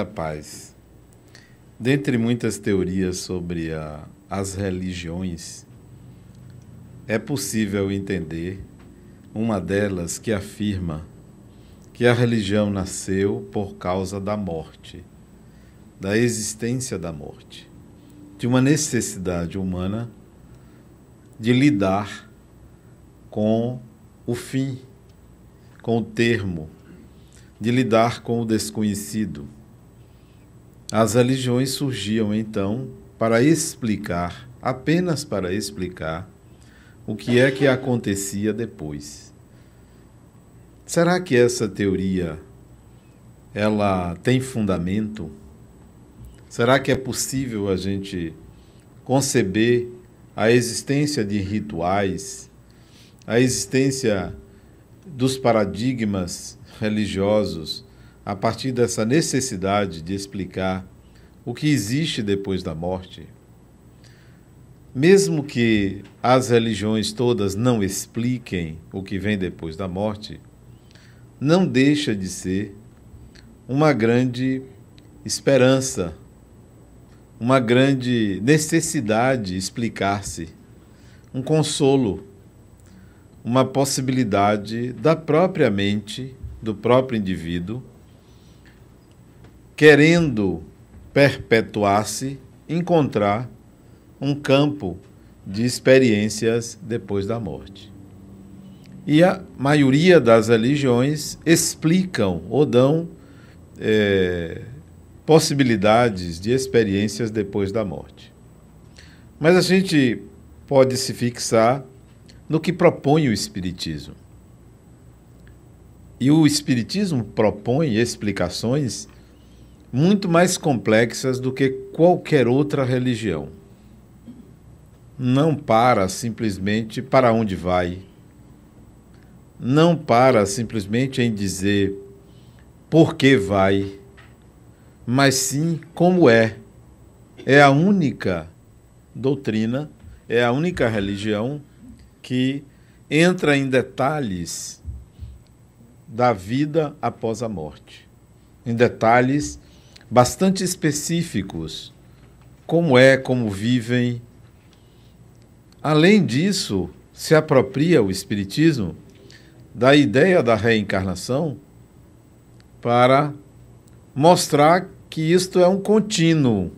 Rapaz, dentre muitas teorias sobre as religiões, é possível entender uma delas que afirma que a religião nasceu por causa da morte, da existência da morte, de uma necessidade humana de lidar com o fim, com o termo, de lidar com o desconhecido. As religiões surgiam, então, para explicar, apenas para explicar, o que é que acontecia depois. Será que essa teoria, ela tem fundamento? Será que é possível a gente conceber a existência de rituais, a existência dos paradigmas religiosos, a partir dessa necessidade de explicar o que existe depois da morte? Mesmo que as religiões todas não expliquem o que vem depois da morte, não deixa de ser uma grande esperança, uma grande necessidade de explicar-se, um consolo, uma possibilidade da própria mente, do próprio indivíduo, querendo perpetuar-se, encontrar um campo de experiências depois da morte. E a maioria das religiões explicam ou dão possibilidades de experiências depois da morte. Mas a gente pode se fixar no que propõe o Espiritismo. E o Espiritismo propõe explicações muito mais complexas do que qualquer outra religião. Não para simplesmente para onde vai. Não para simplesmente em dizer por que vai, mas sim como é. É a única doutrina, é a única religião que entra em detalhes da vida após a morte, em detalhes bastante específicos, como vivem. Além disso, se apropria o Espiritismo da ideia da reencarnação para mostrar que isto é um contínuo.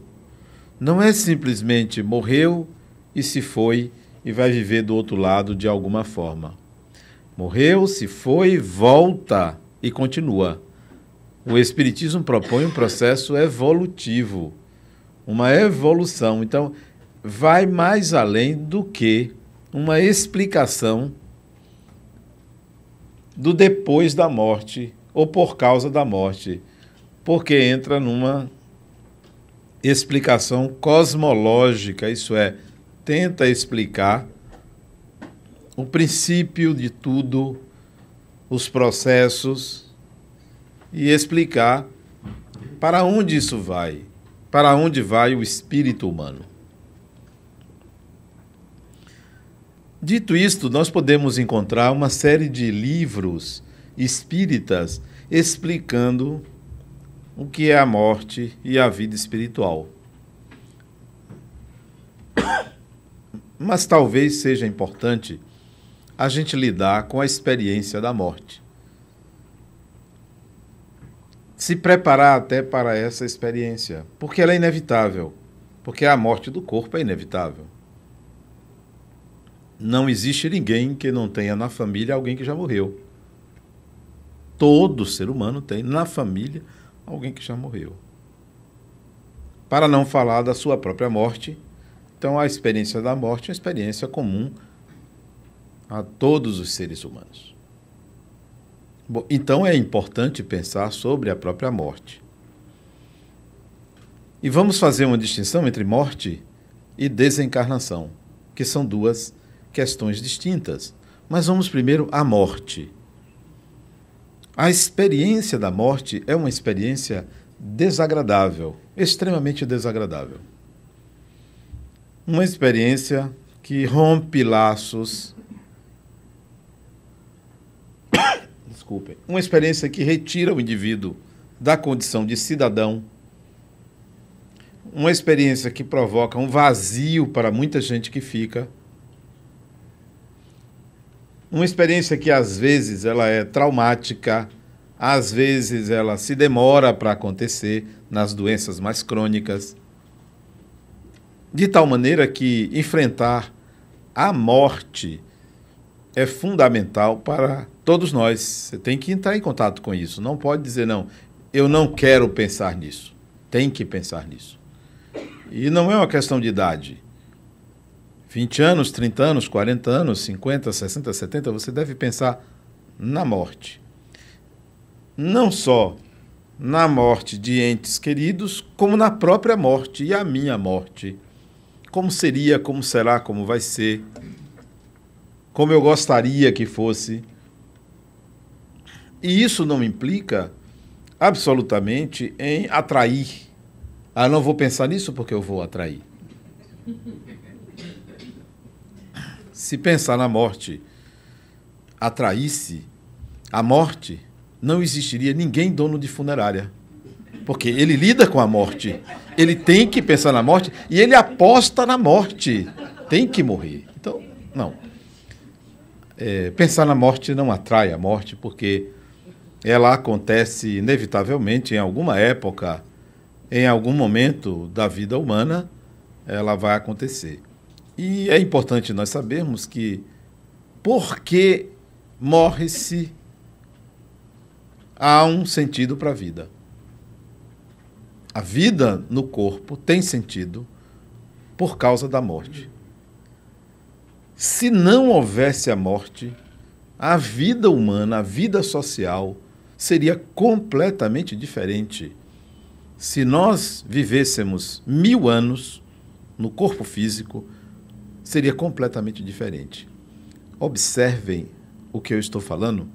Não é simplesmente morreu e se foi e vai viver do outro lado de alguma forma. Morreu, se foi, volta e continua. O Espiritismo propõe um processo evolutivo, uma evolução. Então, vai mais além do que uma explicação do depois da morte ou por causa da morte, porque entra numa explicação cosmológica, isso é, tenta explicar o princípio de tudo, os processos, e explicar para onde isso vai, para onde vai o espírito humano. Dito isto, nós podemos encontrar uma série de livros espíritas explicando o que é a morte e a vida espiritual. Mas talvez seja importante a gente lidar com a experiência da morte. Se preparar até para essa experiência, porque ela é inevitável, porque a morte do corpo é inevitável. Não existe ninguém que não tenha na família alguém que já morreu. Todo ser humano tem na família alguém que já morreu. Para não falar da sua própria morte, então a experiência da morte é uma experiência comum a todos os seres humanos. Bom, então é importante pensar sobre a própria morte. E vamos fazer uma distinção entre morte e desencarnação, que são duas questões distintas. Mas vamos primeiro à morte. A experiência da morte é uma experiência desagradável, extremamente desagradável. Uma experiência que rompe laços, uma experiência que retira o indivíduo da condição de cidadão, uma experiência que provoca um vazio para muita gente que fica, uma experiência que às vezes ela é traumática, às vezes ela se demora para acontecer nas doenças mais crônicas, de tal maneira que enfrentar a morte é fundamental para todos nós. Você tem que entrar em contato com isso. Não pode dizer, não, eu não quero pensar nisso. Tem que pensar nisso. E não é uma questão de idade. 20 anos, 30 anos, 40 anos, 50, 60, 70, você deve pensar na morte. Não só na morte de entes queridos, como na própria morte e a minha morte. Como seria, como será, como vai ser, como eu gostaria que fosse. E isso não implica absolutamente em atrair. Ah, não vou pensar nisso porque eu vou atrair. Se pensar na morte atraísse a morte, não existiria ninguém dono de funerária. Porque ele lida com a morte. Ele tem que pensar na morte e ele aposta na morte. Tem que morrer. Então, não. Pensar na morte não atrai a morte, porque ela acontece inevitavelmente em alguma época, em algum momento da vida humana, ela vai acontecer. E é importante nós sabermos que, porque morre-se, há um sentido para a vida. A vida no corpo tem sentido por causa da morte. Se não houvesse a morte, a vida humana, a vida social, seria completamente diferente. Se nós vivêssemos 1000 anos no corpo físico, seria completamente diferente. Observem o que eu estou falando,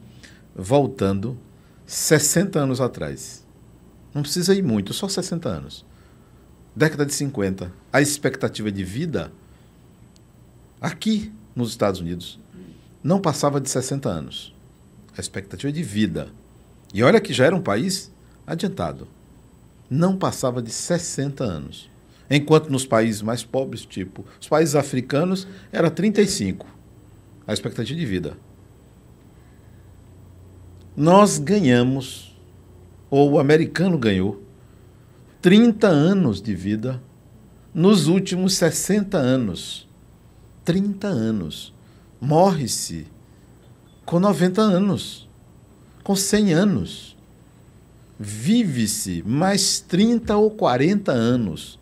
voltando 60 anos atrás. Não precisa ir muito, só 60 anos. Década de 50, a expectativa de vida aqui nos Estados Unidos não passava de 60 anos. A expectativa de vida. E olha que já era um país adiantado. Não passava de 60 anos. Enquanto nos países mais pobres, tipo os países africanos, era 35 a expectativa de vida. Nós ganhamos, ou o americano ganhou, 30 anos de vida nos últimos 60 anos. 30 anos. Morre-se com 90 anos, com 100 anos. Vive-se mais 30 ou 40 anos.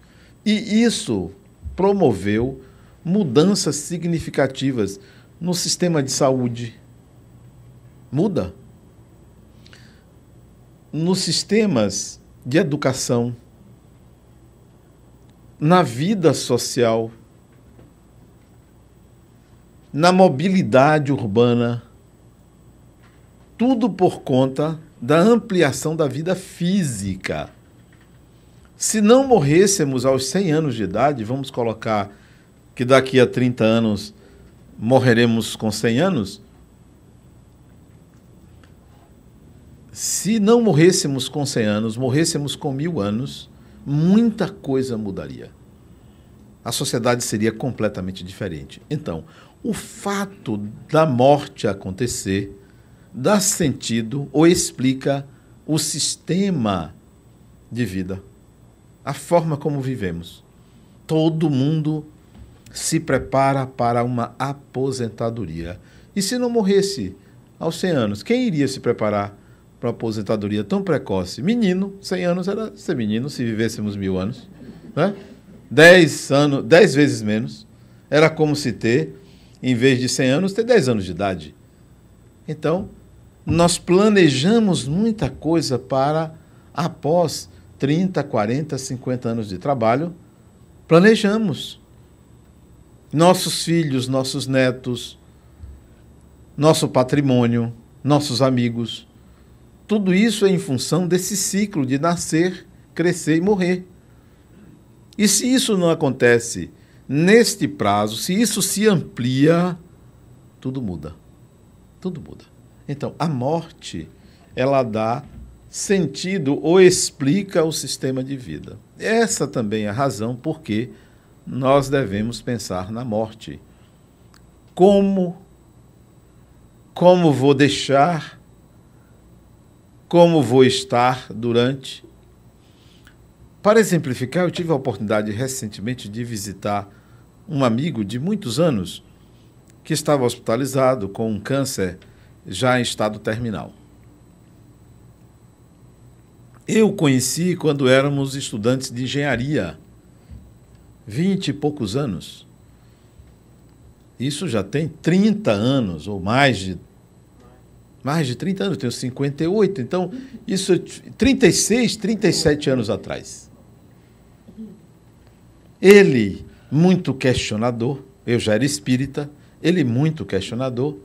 E isso promoveu mudanças significativas no sistema de saúde. Muda. Nos sistemas de educação, na vida social, na mobilidade urbana, tudo por conta da ampliação da vida física. Se não morrêssemos aos 100 anos de idade, vamos colocar que daqui a 30 anos morreremos com 100 anos, se não morrêssemos com 100 anos, morrêssemos com 1000 anos, muita coisa mudaria. A sociedade seria completamente diferente. Então, o fato da morte acontecer dá sentido ou explica o sistema de vida, a forma como vivemos. Todo mundo se prepara para uma aposentadoria. E se não morresse aos 100 anos, quem iria se preparar para uma aposentadoria tão precoce? Menino, 100 anos era ser menino, se vivêssemos 1000 anos. Né? 10 anos, 10 vezes menos. Era como se ter, em vez de 100 anos, ter 10 anos de idade. Então, nós planejamos muita coisa para, após 30, 40, 50 anos de trabalho, planejamos. Nossos filhos, nossos netos, nosso patrimônio, nossos amigos, tudo isso é em função desse ciclo de nascer, crescer e morrer. E se isso não acontece neste prazo, se isso se amplia, tudo muda. Tudo muda. Então, a morte, ela dá sentido ou explica o sistema de vida. Essa também é a razão por que nós devemos pensar na morte. Como vou deixar, como vou estar durante. Para exemplificar, eu tive a oportunidade recentemente de visitar um amigo de muitos anos que estava hospitalizado com um câncer já em estado terminal. Eu o conheci quando éramos estudantes de engenharia, 20 e poucos anos. Isso já tem 30 anos, ou mais de 30 anos, eu tenho 58, então isso é 36, 37 anos atrás. Ele, muito questionador, eu já era espírita, ele muito questionador,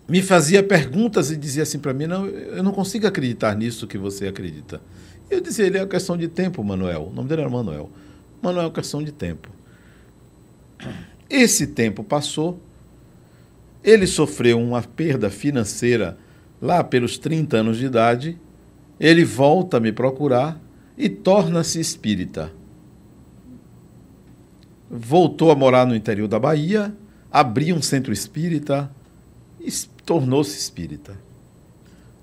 me fazia perguntas e dizia assim para mim, não, eu não consigo acreditar nisso que você acredita. Eu dizia, ele é uma questão de tempo, Manuel. O nome dele era Manuel. Manuel é uma questão de tempo. Esse tempo passou, ele sofreu uma perda financeira lá pelos 30 anos de idade, ele volta a me procurar e torna-se espírita. Voltou a morar no interior da Bahia, abriu um centro espírita e tornou-se espírita.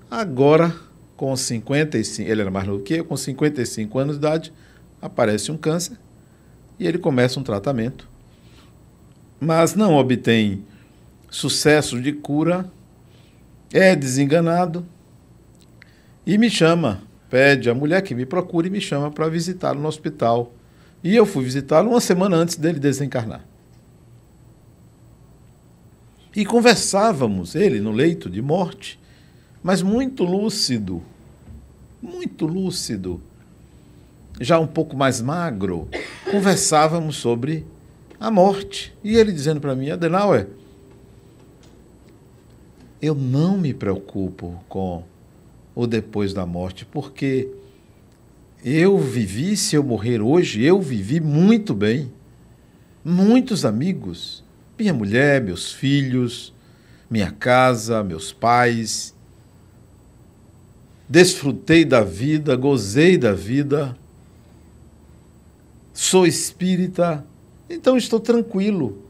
Agora, com 55, ele era mais novo que eu, com 55 anos de idade, aparece um câncer e ele começa um tratamento, mas não obtém sucesso de cura, é desenganado e me chama, pede a mulher que me procure e me chama para visitá-lo no hospital. E eu fui visitá-lo uma semana antes dele desencarnar. E conversávamos, ele no leito de morte, mas muito lúcido, já um pouco mais magro, conversávamos sobre a morte. E ele dizendo para mim, Adenauer, eu não me preocupo com o depois da morte, porque eu vivi, se eu morrer hoje, eu vivi muito bem, muitos amigos, minha mulher, meus filhos, minha casa, meus pais, desfrutei da vida, gozei da vida, sou espírita, então estou tranquilo.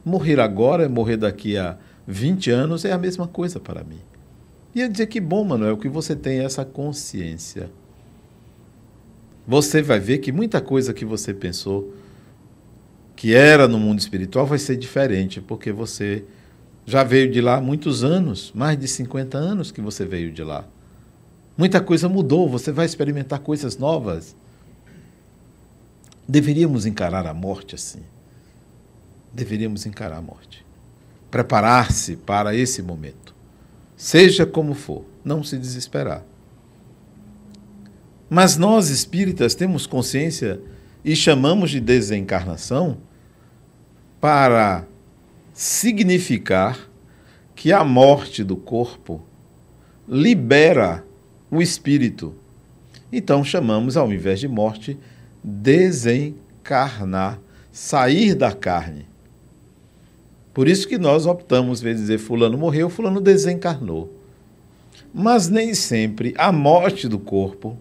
Morrer agora, morrer daqui a 20 anos é a mesma coisa para mim. E eu dizia, que bom, Manuel, que você tem essa consciência. Você vai ver que muita coisa que você pensou que era no mundo espiritual vai ser diferente, porque você já veio de lá há muitos anos, mais de 50 anos que você veio de lá. Muita coisa mudou, você vai experimentar coisas novas. Deveríamos encarar a morte assim. Deveríamos encarar a morte. Preparar-se para esse momento. Seja como for, não se desesperar. Mas nós, espíritas, temos consciência e chamamos de desencarnação para significar que a morte do corpo libera o espírito. Então chamamos, ao invés de morte, desencarnar, sair da carne. Por isso que nós optamos, às vezes, dizer fulano morreu, fulano desencarnou. Mas nem sempre a morte do corpo,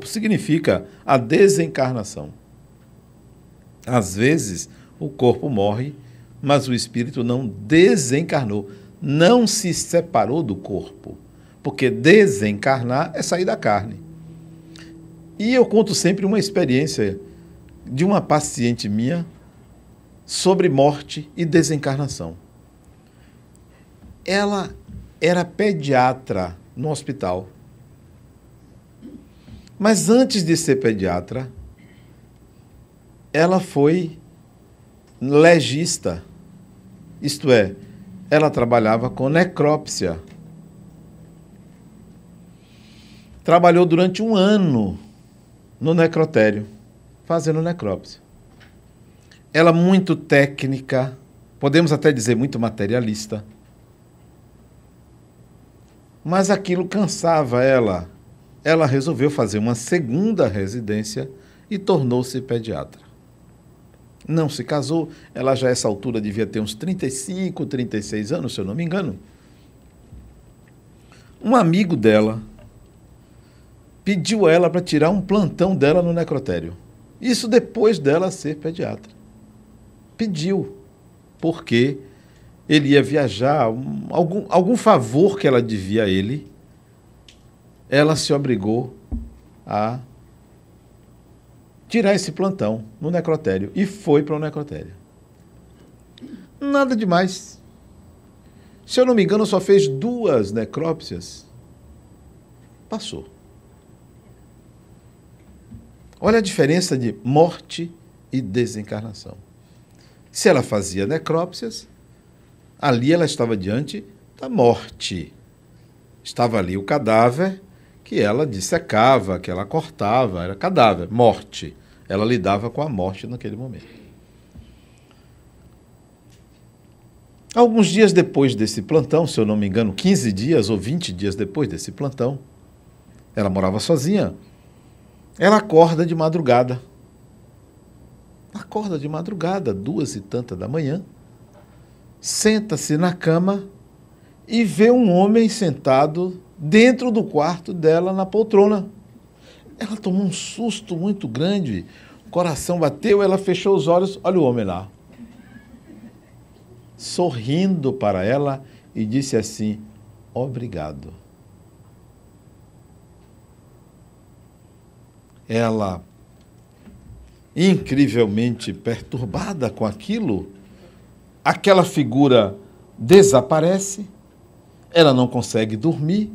significa a desencarnação. Às vezes, o corpo morre, mas o espírito não desencarnou, não se separou do corpo, porque desencarnar é sair da carne. E eu conto sempre uma experiência de uma paciente minha sobre morte e desencarnação. Ela era pediatra no hospital. Mas antes de ser pediatra, ela foi legista. Isto é, ela trabalhava com necrópsia. Trabalhou durante 1 ano no necrotério, fazendo necrópsia. Ela muito técnica, podemos até dizer muito materialista. Mas aquilo cansava ela. Ela resolveu fazer uma segunda residência e tornou-se pediatra. não se casou. Ela já a essa altura devia ter uns 35, 36 anos, se eu não me engano. Um amigo dela pediu a ela para tirar um plantão dela no necrotério. Isso depois dela ser pediatra. Pediu, porque ele ia viajar, algum favor que ela devia a ele, ela se obrigou a tirar esse plantão no necrotério e foi para o necrotério. Nada demais. Se eu não me engano, só fez 2 necrópsias. Passou. Olha a diferença de morte e desencarnação. Se ela fazia necrópsias, ali ela estava diante da morte. Estava ali o cadáver que ela dissecava, que ela cortava, era cadáver, morte. Ela lidava com a morte naquele momento. Alguns dias depois desse plantão, se eu não me engano, 15 dias ou 20 dias depois desse plantão, ela morava sozinha. Ela acorda de madrugada. Acorda de madrugada, 2 e tanta da manhã, senta-se na cama e vê um homem sentado dentro do quarto dela na poltrona. Ela tomou um susto muito grande, o coração bateu, ela fechou os olhos, olha o homem lá, sorrindo para ela e disse assim: obrigado. Ela, incrivelmente perturbada com aquilo, aquela figura desaparece, ela não consegue dormir.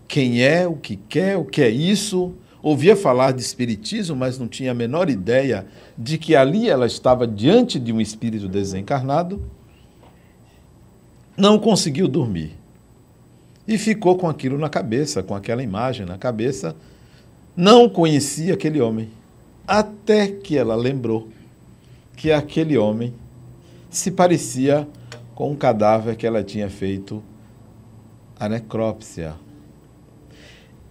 Quem é, o que é isso? Ouvia falar de espiritismo, mas não tinha a menor ideia de que ali ela estava diante de um espírito desencarnado. Não conseguiu dormir. E ficou com aquilo na cabeça, com aquela imagem na cabeça. Não conhecia aquele homem. Até que ela lembrou que aquele homem se parecia com um cadáver que ela tinha feito a necrópsia.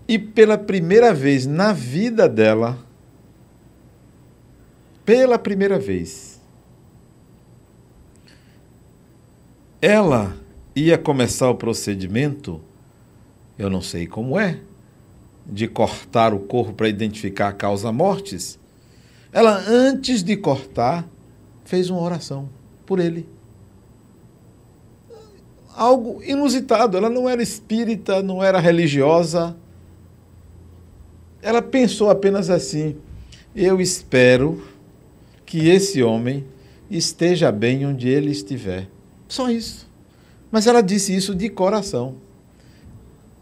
E pela primeira vez na vida dela, pela primeira vez, ela ia começar o procedimento, eu não sei como é, de cortar o corpo para identificar a causa-mortes. Ela, antes de cortar, fez uma oração por ele. Algo inusitado. Ela não era espírita, não era religiosa. Ela pensou apenas assim: eu espero que esse homem esteja bem onde ele estiver. Só isso. Mas ela disse isso de coração.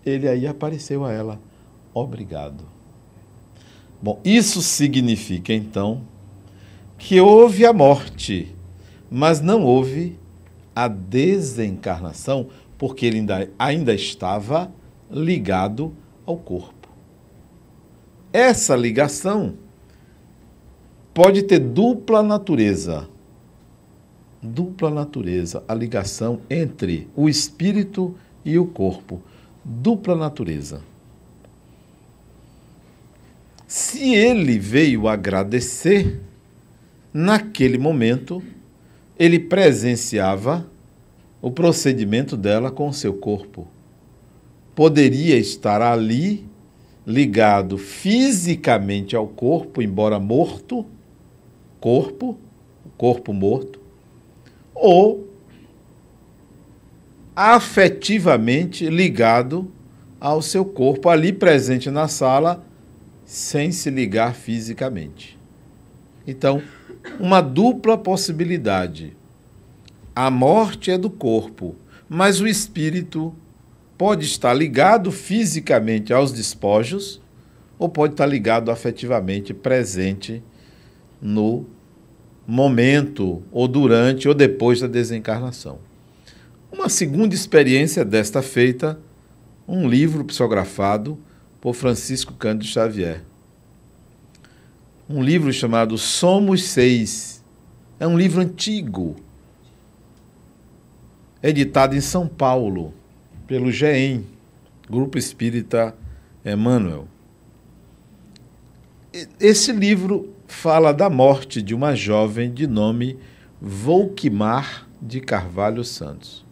Ele aí apareceu a ela: obrigado. Bom, isso significa, então, que houve a morte, mas não houve a desencarnação, porque ele ainda estava ligado ao corpo. Essa ligação pode ter dupla natureza. Dupla natureza, a ligação entre o espírito e o corpo. Dupla natureza. Se ele veio agradecer, naquele momento, ele presenciava o procedimento dela com o seu corpo. Poderia estar ali, ligado fisicamente ao corpo, embora morto, corpo morto, ou afetivamente ligado ao seu corpo, ali presente na sala, sem se ligar fisicamente. Então, uma dupla possibilidade. A morte é do corpo, mas o espírito pode estar ligado fisicamente aos despojos ou pode estar ligado afetivamente, presente no momento, ou durante, ou depois da desencarnação. Uma segunda experiência desta feita, um livro psicografado por Francisco Cândido Xavier. Um livro chamado Somos Seis. É um livro antigo, editado em São Paulo, pelo GEM, Grupo Espírita Emmanuel. Esse livro fala da morte de uma jovem de nome Volquimar de Carvalho Santos.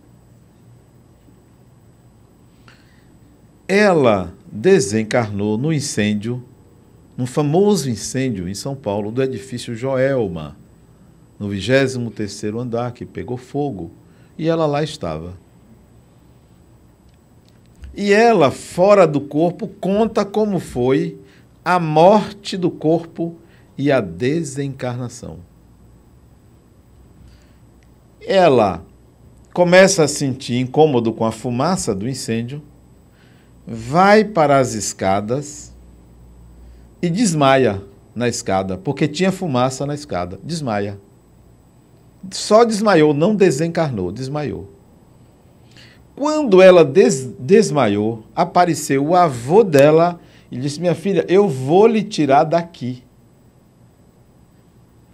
Ela desencarnou no incêndio, num famoso incêndio em São Paulo, do edifício Joelma, no 23º andar, que pegou fogo, e ela lá estava. E ela, fora do corpo, conta como foi a morte do corpo e a desencarnação. Ela começa a sentir incômodo com a fumaça do incêndio, vai para as escadas e desmaia na escada, porque tinha fumaça na escada. Desmaia. Só desmaiou, não desencarnou, desmaiou. Quando ela desmaiou, apareceu o avô dela e disse: minha filha, eu vou lhe tirar daqui.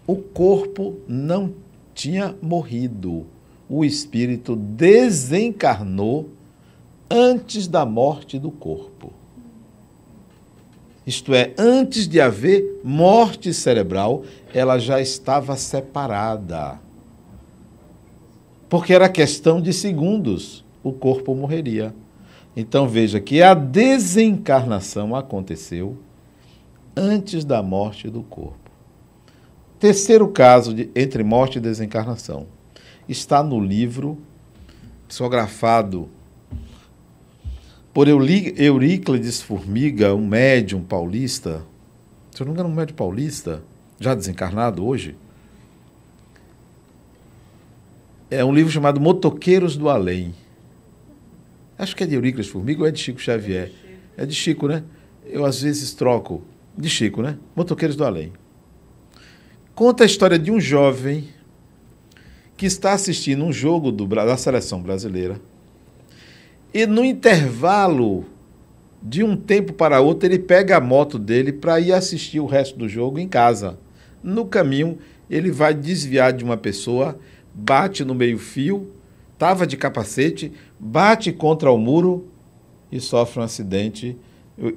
O corpo não tinha morrido. O espírito desencarnou antes da morte do corpo. Isto é, antes de haver morte cerebral, ela já estava separada. Porque era questão de segundos, o corpo morreria. Então veja que a desencarnação aconteceu antes da morte do corpo. Terceiro caso entre morte e desencarnação está no livro psicografado por Euríclides Formiga, um médium paulista, se eu não me engano, um médium paulista, já desencarnado hoje. É um livro chamado Motoqueiros do Além. Acho que é de Euríclides Formiga ou é de Chico Xavier? É de Chico, né? Eu às vezes troco. De Chico, né? Motoqueiros do Além. Conta a história de um jovem que está assistindo um jogo da seleção brasileira. E no intervalo de um tempo para outro, ele pega a moto dele para ir assistir o resto do jogo em casa. No caminho, ele vai desviar de uma pessoa, bate no meio-fio, estava de capacete, bate contra o muro e sofre um acidente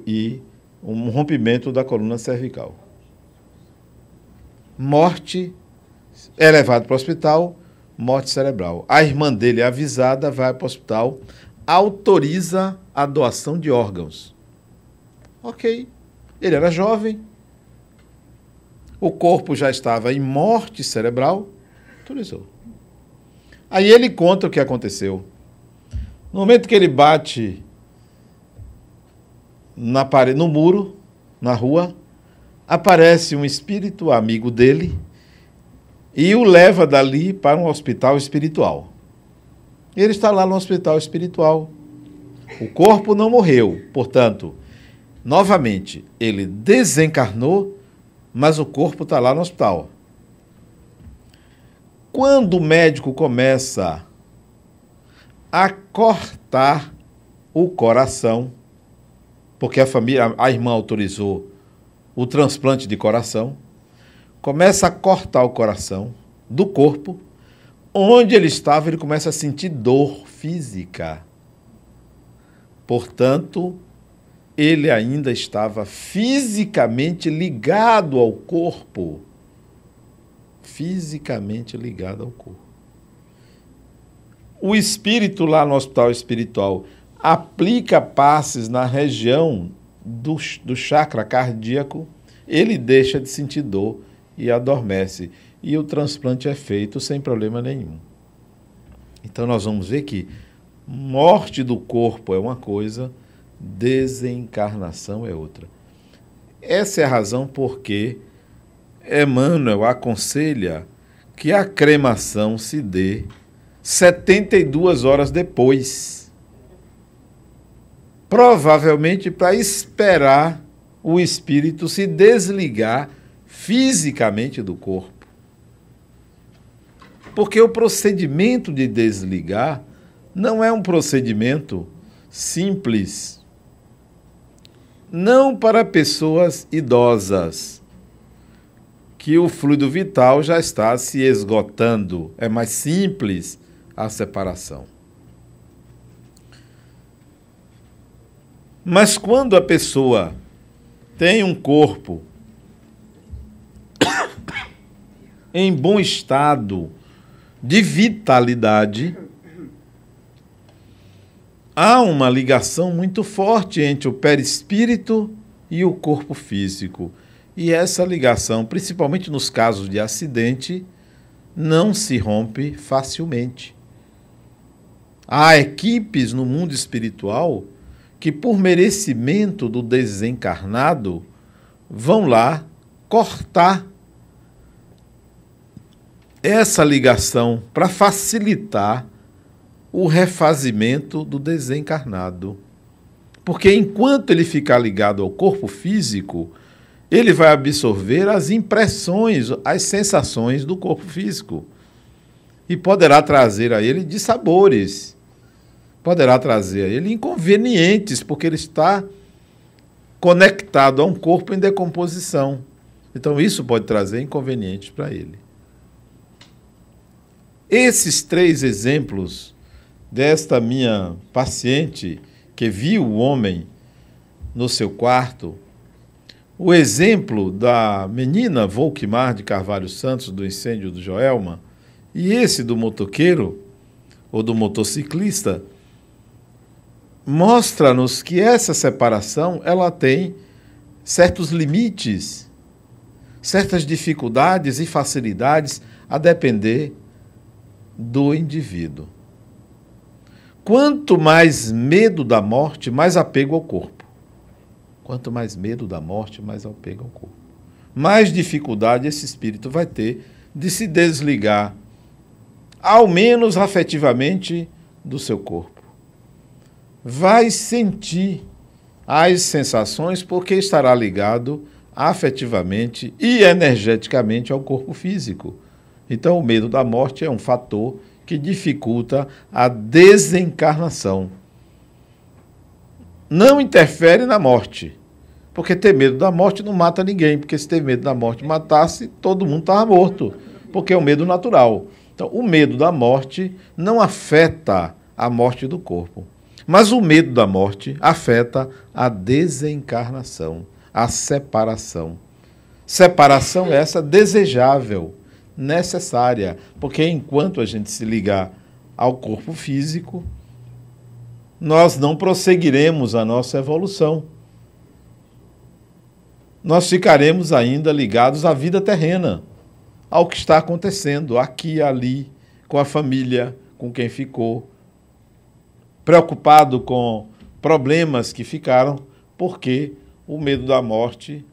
e um rompimento da coluna cervical. Morte, é levado para o hospital, morte cerebral. A irmã dele, avisada, vai para o hospital, autoriza a doação de órgãos. Ok. Ele era jovem, o corpo já estava em morte cerebral, autorizou. Aí ele conta o que aconteceu. No momento que ele bate na parede, no muro, na rua, aparece um espírito amigo dele e o leva dali para um hospital espiritual. Ele está lá no hospital espiritual. O corpo não morreu, portanto, novamente, ele desencarnou, mas o corpo está lá no hospital. Quando o médico começa a cortar o coração, porque a irmã autorizou o transplante de coração, começa a cortar o coração do corpo, onde ele estava, ele começa a sentir dor física. Portanto, ele ainda estava fisicamente ligado ao corpo. Fisicamente ligado ao corpo. O espírito lá no hospital espiritual aplica passes na região do chakra cardíaco, ele deixa de sentir dor e adormece. E o transplante é feito sem problema nenhum. Então nós vamos ver que morte do corpo é uma coisa, desencarnação é outra. Essa é a razão porque Emmanuel aconselha que a cremação se dê 72 horas depois. Provavelmente para esperar o espírito se desligar fisicamente do corpo. Porque o procedimento de desligar não é um procedimento simples. Não para pessoas idosas, que o fluido vital já está se esgotando. É mais simples a separação. Mas quando a pessoa tem um corpo em bom estado de vitalidade, há uma ligação muito forte entre o perispírito e o corpo físico. E essa ligação, principalmente nos casos de acidente, não se rompe facilmente. Há equipes no mundo espiritual que, por merecimento do desencarnado, vão lá cortar essa ligação para facilitar o refazimento do desencarnado. Porque enquanto ele ficar ligado ao corpo físico, ele vai absorver as impressões, as sensações do corpo físico. E poderá trazer a ele dissabores, poderá trazer a ele inconvenientes, porque ele está conectado a um corpo em decomposição. Então isso pode trazer inconvenientes para ele. Esses 3 exemplos desta minha paciente que viu o homem no seu quarto, o exemplo da menina Volquimar de Carvalho Santos, do incêndio do Joelma, e esse do motoqueiro, ou do motociclista, mostra-nos que essa separação ela tem certos limites, certas dificuldades e facilidades a depender do indivíduo. Quanto mais medo da morte, mais apego ao corpo. Quanto mais medo da morte, mais apego ao corpo. Mais dificuldade esse espírito vai ter de se desligar, ao menos afetivamente, do seu corpo. Vai sentir as sensações porque estará ligado afetivamente e energeticamente ao corpo físico. Então, o medo da morte é um fator que dificulta a desencarnação. Não interfere na morte, porque ter medo da morte não mata ninguém, porque se ter medo da morte matasse, todo mundo estava morto, porque é um medo natural. Então, o medo da morte não afeta a morte do corpo, mas o medo da morte afeta a desencarnação, a separação. Separação essa desejável, necessária, porque enquanto a gente se ligar ao corpo físico, nós não prosseguiremos a nossa evolução. Nós ficaremos ainda ligados à vida terrena, ao que está acontecendo aqui e ali, com a família, com quem ficou, preocupado com problemas que ficaram, porque o medo da morte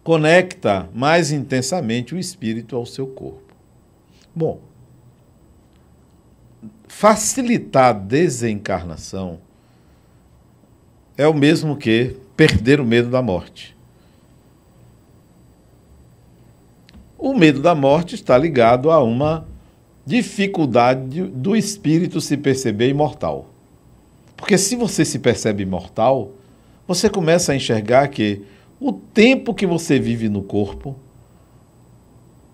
conecta mais intensamente o espírito ao seu corpo. Bom, facilitar a desencarnação é o mesmo que perder o medo da morte. O medo da morte está ligado a uma dificuldade do espírito se perceber imortal. Porque se você se percebe imortal, você começa a enxergar que o tempo que você vive no corpo,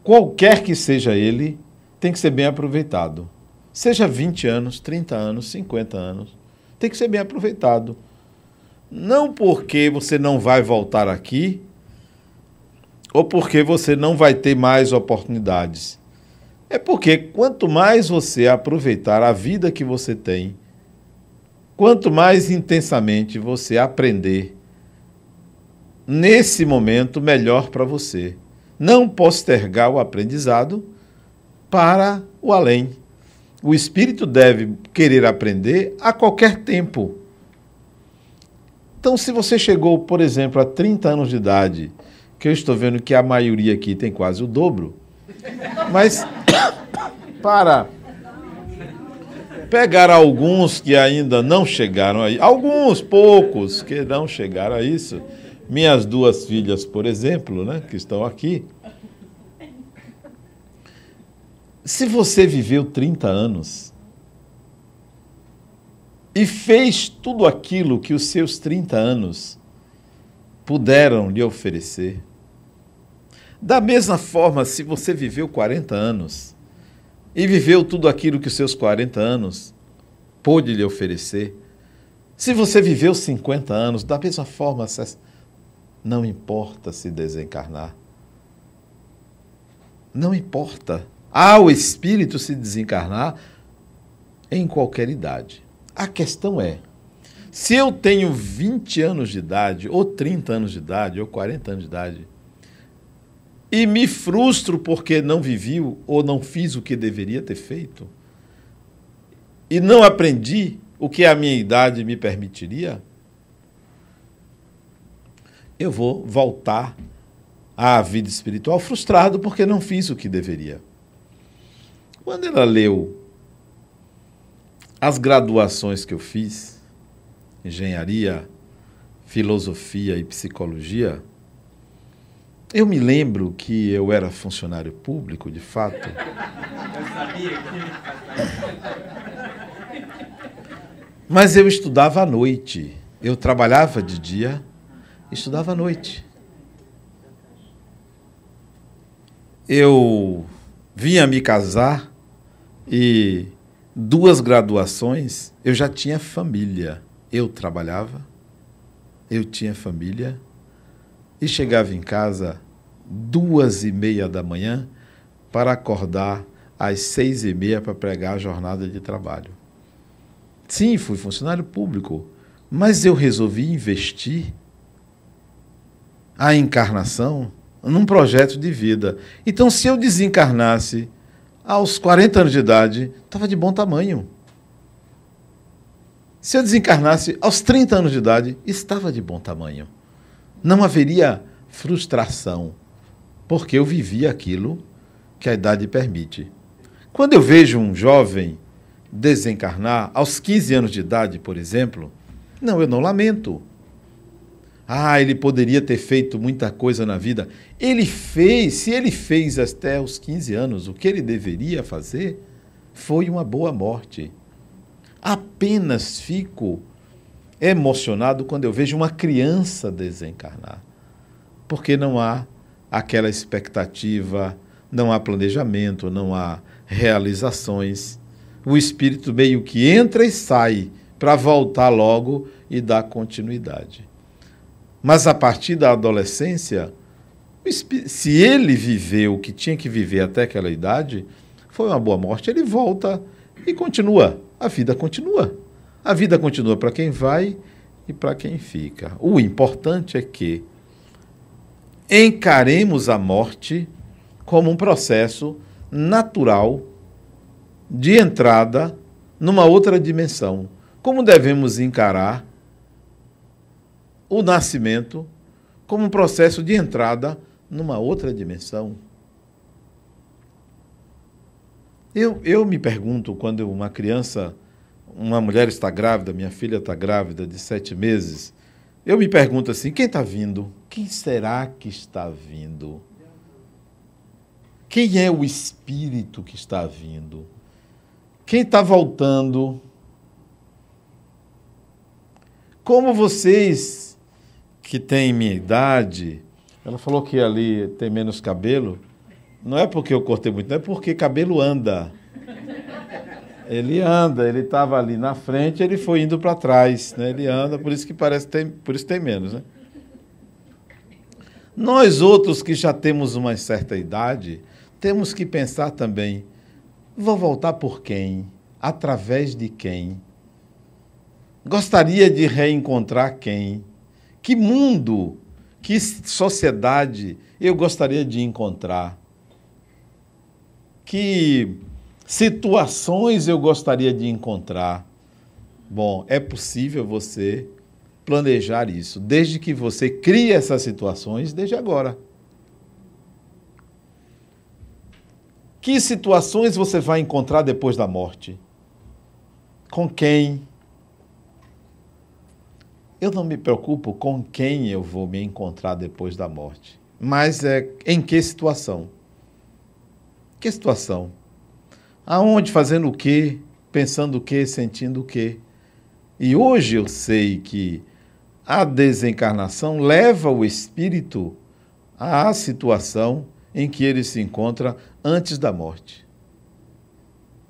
qualquer que seja ele, tem que ser bem aproveitado. Seja 20 anos, 30 anos, 50 anos, tem que ser bem aproveitado. Não porque você não vai voltar aqui, ou porque você não vai ter mais oportunidades. É porque quanto mais você aproveitar a vida que você tem, quanto mais intensamente você aprender, nesse momento, melhor para você. Não postergar o aprendizado para o além. O espírito deve querer aprender a qualquer tempo. Então, se você chegou, por exemplo, a 30 anos de idade, que eu estou vendo que a maioria aqui tem quase o dobro, mas para pegar alguns que ainda não chegaram aí, alguns poucos que não chegaram a isso, minhas 2 filhas, por exemplo, né, que estão aqui. Se você viveu 30 anos e fez tudo aquilo que os seus 30 anos puderam lhe oferecer, da mesma forma, se você viveu 40 anos e viveu tudo aquilo que os seus 40 anos pôde lhe oferecer, se você viveu 50 anos, da mesma forma, não importa se desencarnar. Não importa. Ao espírito se desencarnar em qualquer idade. A questão é, se eu tenho 20 anos de idade, ou 30 anos de idade, ou 40 anos de idade, e me frustro porque não vivi ou não fiz o que deveria ter feito, e não aprendi o que a minha idade me permitiria, eu vou voltar à vida espiritual frustrado porque não fiz o que deveria. Quando ela leu as graduações que eu fiz, engenharia, filosofia e psicologia, eu me lembro que eu era funcionário público, de fato. Eu sabia que... Mas eu estudava à noite. Eu trabalhava de dia, estudava à noite. Eu vinha me casar e 2 graduações eu já tinha família. Eu trabalhava, eu tinha família e chegava em casa 2h30 da manhã para acordar às 6h30 para pregar a jornada de trabalho. Sim, fui funcionário público, mas eu resolvi investir a encarnação num projeto de vida. Então, se eu desencarnasse aos 40 anos de idade, estava de bom tamanho. Se eu desencarnasse aos 30 anos de idade, estava de bom tamanho. Não haveria frustração, porque eu vivia aquilo que a idade permite. Quando eu vejo um jovem desencarnar aos 15 anos de idade, por exemplo, não, eu não lamento. Ele poderia ter feito muita coisa na vida. Ele fez, se ele fez até os 15 anos o que ele deveria fazer, foi uma boa morte. Apenas fico emocionado quando eu vejo uma criança desencarnar, porque não há aquela expectativa, não há planejamento, não há realizações. O espírito meio que entra e sai para voltar logo e dar continuidade. Mas a partir da adolescência, se ele viveu o que tinha que viver até aquela idade, foi uma boa morte, ele volta e continua. A vida continua. A vida continua para quem vai e para quem fica. O importante é que encaremos a morte como um processo natural de entrada numa outra dimensão. Como devemos encarar o nascimento como um processo de entrada numa outra dimensão? Eu me pergunto, quando uma criança, uma mulher está grávida, minha filha está grávida de 7 meses, eu me pergunto assim, quem está vindo? Quem será que está vindo? Quem é o espírito que está vindo? Quem está voltando? Como vocês que têm minha idade, ela falou que ali tem menos cabelo, não é porque eu cortei muito, não é porque cabelo anda. Ele anda, ele estava ali na frente, ele foi indo para trás, né? Ele anda, por isso que parece por isso tem menos, né? Nós outros que já temos uma certa idade, temos que pensar também, vou voltar por quem? Através de quem? Gostaria de reencontrar quem? Que mundo, que sociedade eu gostaria de encontrar? Que situações eu gostaria de encontrar? Bom, é possível você planejar isso, desde que você crie essas situações desde agora. Que situações você vai encontrar depois da morte? Com quem? Eu não me preocupo com quem eu vou me encontrar depois da morte, mas em que situação? Que situação? Aonde, fazendo o quê? Pensando o quê? Sentindo o quê? E hoje eu sei que a desencarnação leva o espírito à situação em que ele se encontra antes da morte.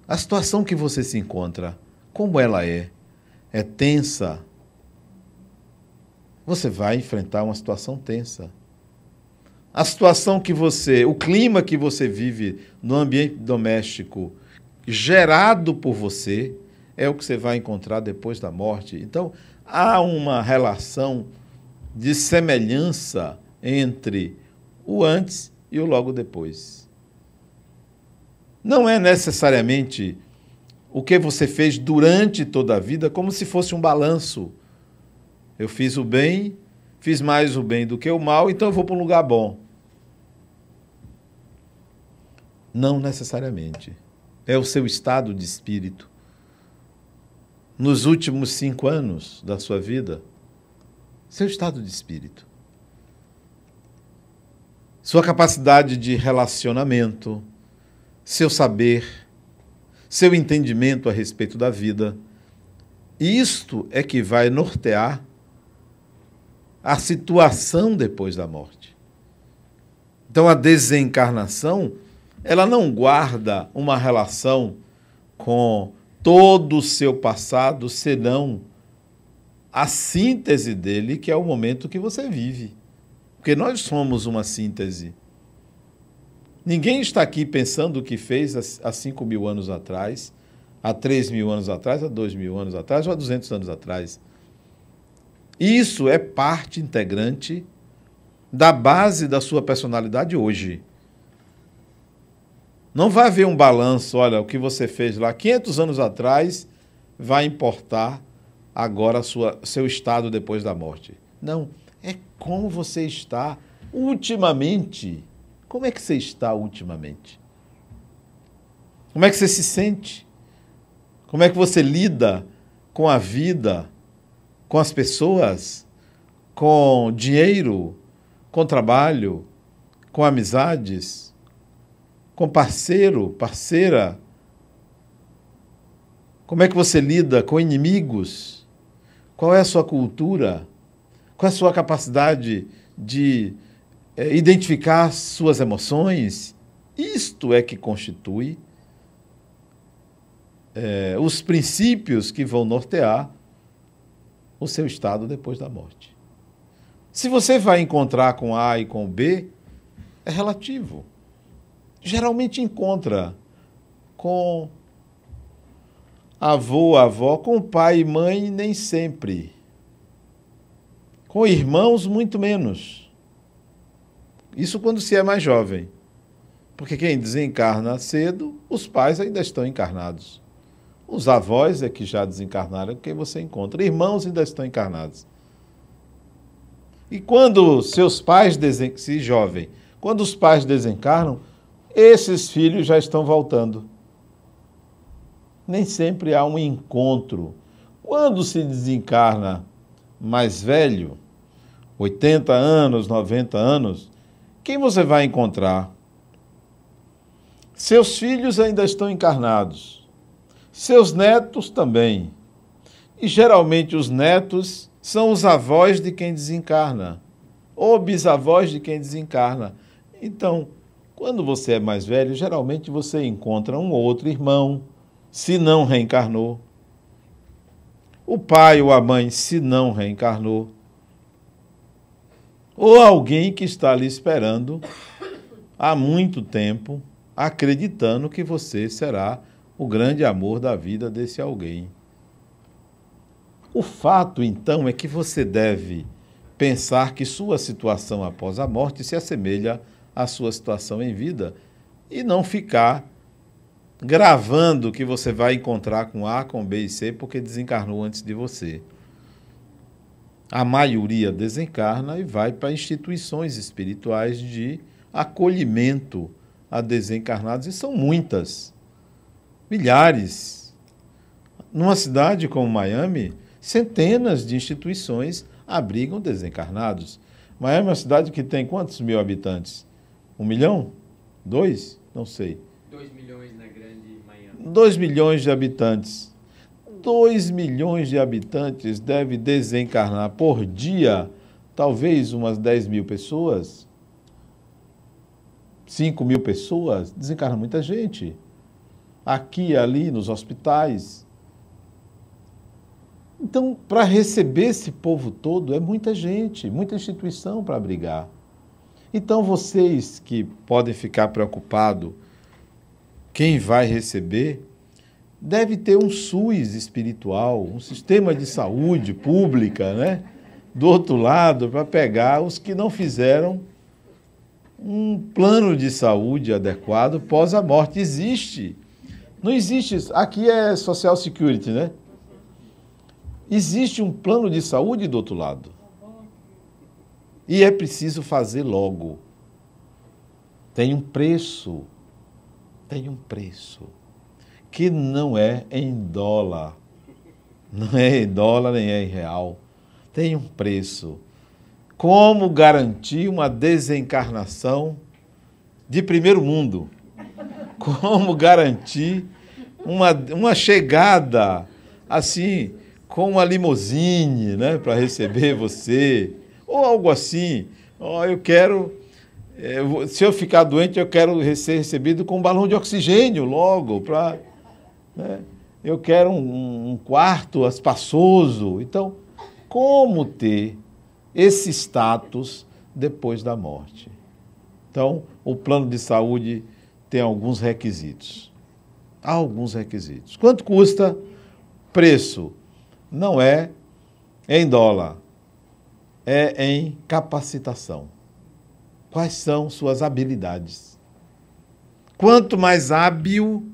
A situação que você se encontra, como ela é? É tensa? Você vai enfrentar uma situação tensa. A situação que você, o clima que você vive no ambiente doméstico, gerado por você, é o que você vai encontrar depois da morte. Então, há uma relação de semelhança entre o antes e o logo depois. Não é necessariamente o que você fez durante toda a vida como se fosse um balanço. Eu fiz o bem, fiz mais o bem do que o mal, então eu vou para um lugar bom. Não necessariamente. É o seu estado de espírito. Nos últimos 5 anos da sua vida, seu estado de espírito. Sua capacidade de relacionamento, seu saber, seu entendimento a respeito da vida. Isto é que vai nortear a situação depois da morte. Então, a desencarnação, ela não guarda uma relação com todo o seu passado, senão a síntese dele, que é o momento que você vive. Porque nós somos uma síntese. Ninguém está aqui pensando o que fez há 5.000 anos atrás, há 3.000 anos atrás, há 2.000 anos atrás ou há 200 anos atrás. Isso é parte integrante da base da sua personalidade hoje. Não vai haver um balanço, olha, o que você fez lá 500 anos atrás vai importar agora seu estado depois da morte. Não, é como você está ultimamente. Como é que você está ultimamente? Como é que você se sente? Como é que você lida com a vida, com as pessoas, com dinheiro, com trabalho, com amizades, com parceiro, parceira? Como é que você lida com inimigos? Qual é a sua cultura? Qual é a sua capacidade de identificar suas emoções? Isto é que constitui os princípios que vão nortear o seu estado depois da morte. Se você vai encontrar com A e com B, é relativo. Geralmente encontra com avô, avó, com pai e mãe, nem sempre. Com irmãos, muito menos. Isso quando se é mais jovem. Porque quem desencarna cedo, os pais ainda estão encarnados. Os avós é que já desencarnaram, quem você encontra. Irmãos ainda estão encarnados. E quando seus pais se jovem, quando os pais desencarnam, esses filhos já estão voltando. Nem sempre há um encontro. Quando se desencarna mais velho, 80 anos, 90 anos, quem você vai encontrar? Seus filhos ainda estão encarnados. Seus netos também. E geralmente os netos são os avós de quem desencarna, ou bisavós de quem desencarna. Então, quando você é mais velho, geralmente você encontra um ou outro irmão, se não reencarnou. O pai ou a mãe, se não reencarnou. Ou alguém que está ali esperando há muito tempo, acreditando que você será o grande amor da vida desse alguém. O fato, então, é que você deve pensar que sua situação após a morte se assemelha à sua situação em vida e não ficar gravando que você vai encontrar com A, com B e C porque desencarnou antes de você. A maioria desencarna e vai para instituições espirituais de acolhimento a desencarnados, e são muitas. Milhares. Numa cidade como Miami, centenas de instituições abrigam desencarnados. Miami é uma cidade que tem quantos mil habitantes? 1 milhão? 2? Não sei. 2 milhões na grande Miami. 2 milhões de habitantes. 2 milhões de habitantes devem desencarnar por dia, talvez umas 10 mil pessoas. 5 mil pessoas, desencarna muita gente. Aqui e ali, nos hospitais. Então, para receber esse povo todo, é muita gente, muita instituição para abrigar. Então, vocês que podem ficar preocupados, quem vai receber, deve ter um SUS espiritual, um sistema de saúde pública, né? Do outro lado, para pegar os que não fizeram um plano de saúde adequado pós a morte. Existe. Não existe. Aqui é Social Security, né? Existe um plano de saúde do outro lado. E é preciso fazer logo. Tem um preço. Tem um preço. Que não é em dólar. Não é em dólar nem é em real. Tem um preço. Como garantir uma desencarnação de primeiro mundo? Como garantir uma chegada assim, com uma limusine, né, para receber você? Ou algo assim. Oh, eu quero, se eu ficar doente, eu quero ser recebido com um balão de oxigênio logo, para, né? Eu quero um quarto espaçoso. Então, como ter esse status depois da morte? Então, o plano de saúde tem alguns requisitos. Há alguns requisitos. Quanto custa? Preço. Não é em dólar, é em capacitação. Quais são suas habilidades? Quanto mais hábil,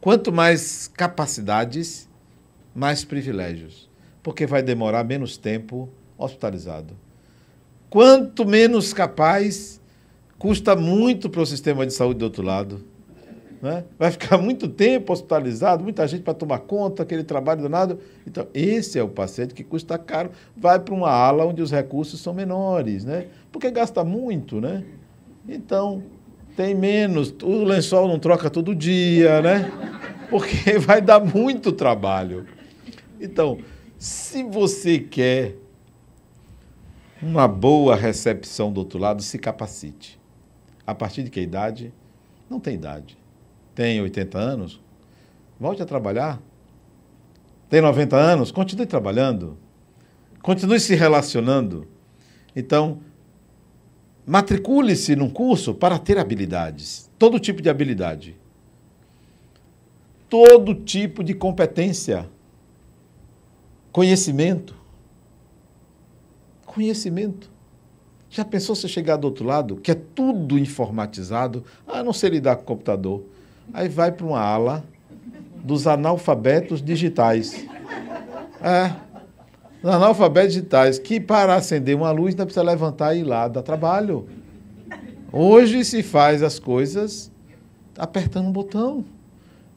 quanto mais capacidades, mais privilégios. Porque vai demorar menos tempo hospitalizado. Quanto menos capaz, custa muito para o sistema de saúde do outro lado. Né? Vai ficar muito tempo hospitalizado, muita gente para tomar conta, aquele trabalho danado. Então, esse é o paciente que custa caro, vai para uma ala onde os recursos são menores, né? Porque gasta muito, né? Então, tem menos, o lençol não troca todo dia, né? Porque vai dar muito trabalho. Então, se você quer uma boa recepção do outro lado, se capacite. A partir de que idade? Não tem idade. Tem 80 anos? Volte a trabalhar. Tem 90 anos? Continue trabalhando. Continue se relacionando. Então, matricule-se num curso para ter habilidades. Todo tipo de habilidade. Todo tipo de competência. Conhecimento. Conhecimento. Já pensou você chegar do outro lado, que é tudo informatizado? Ah, não sei lidar com o computador. Aí vai para uma ala dos analfabetos digitais. Os analfabetos digitais, que para acender uma luz ainda precisa levantar e ir lá, dar trabalho. Hoje se faz as coisas apertando um botão.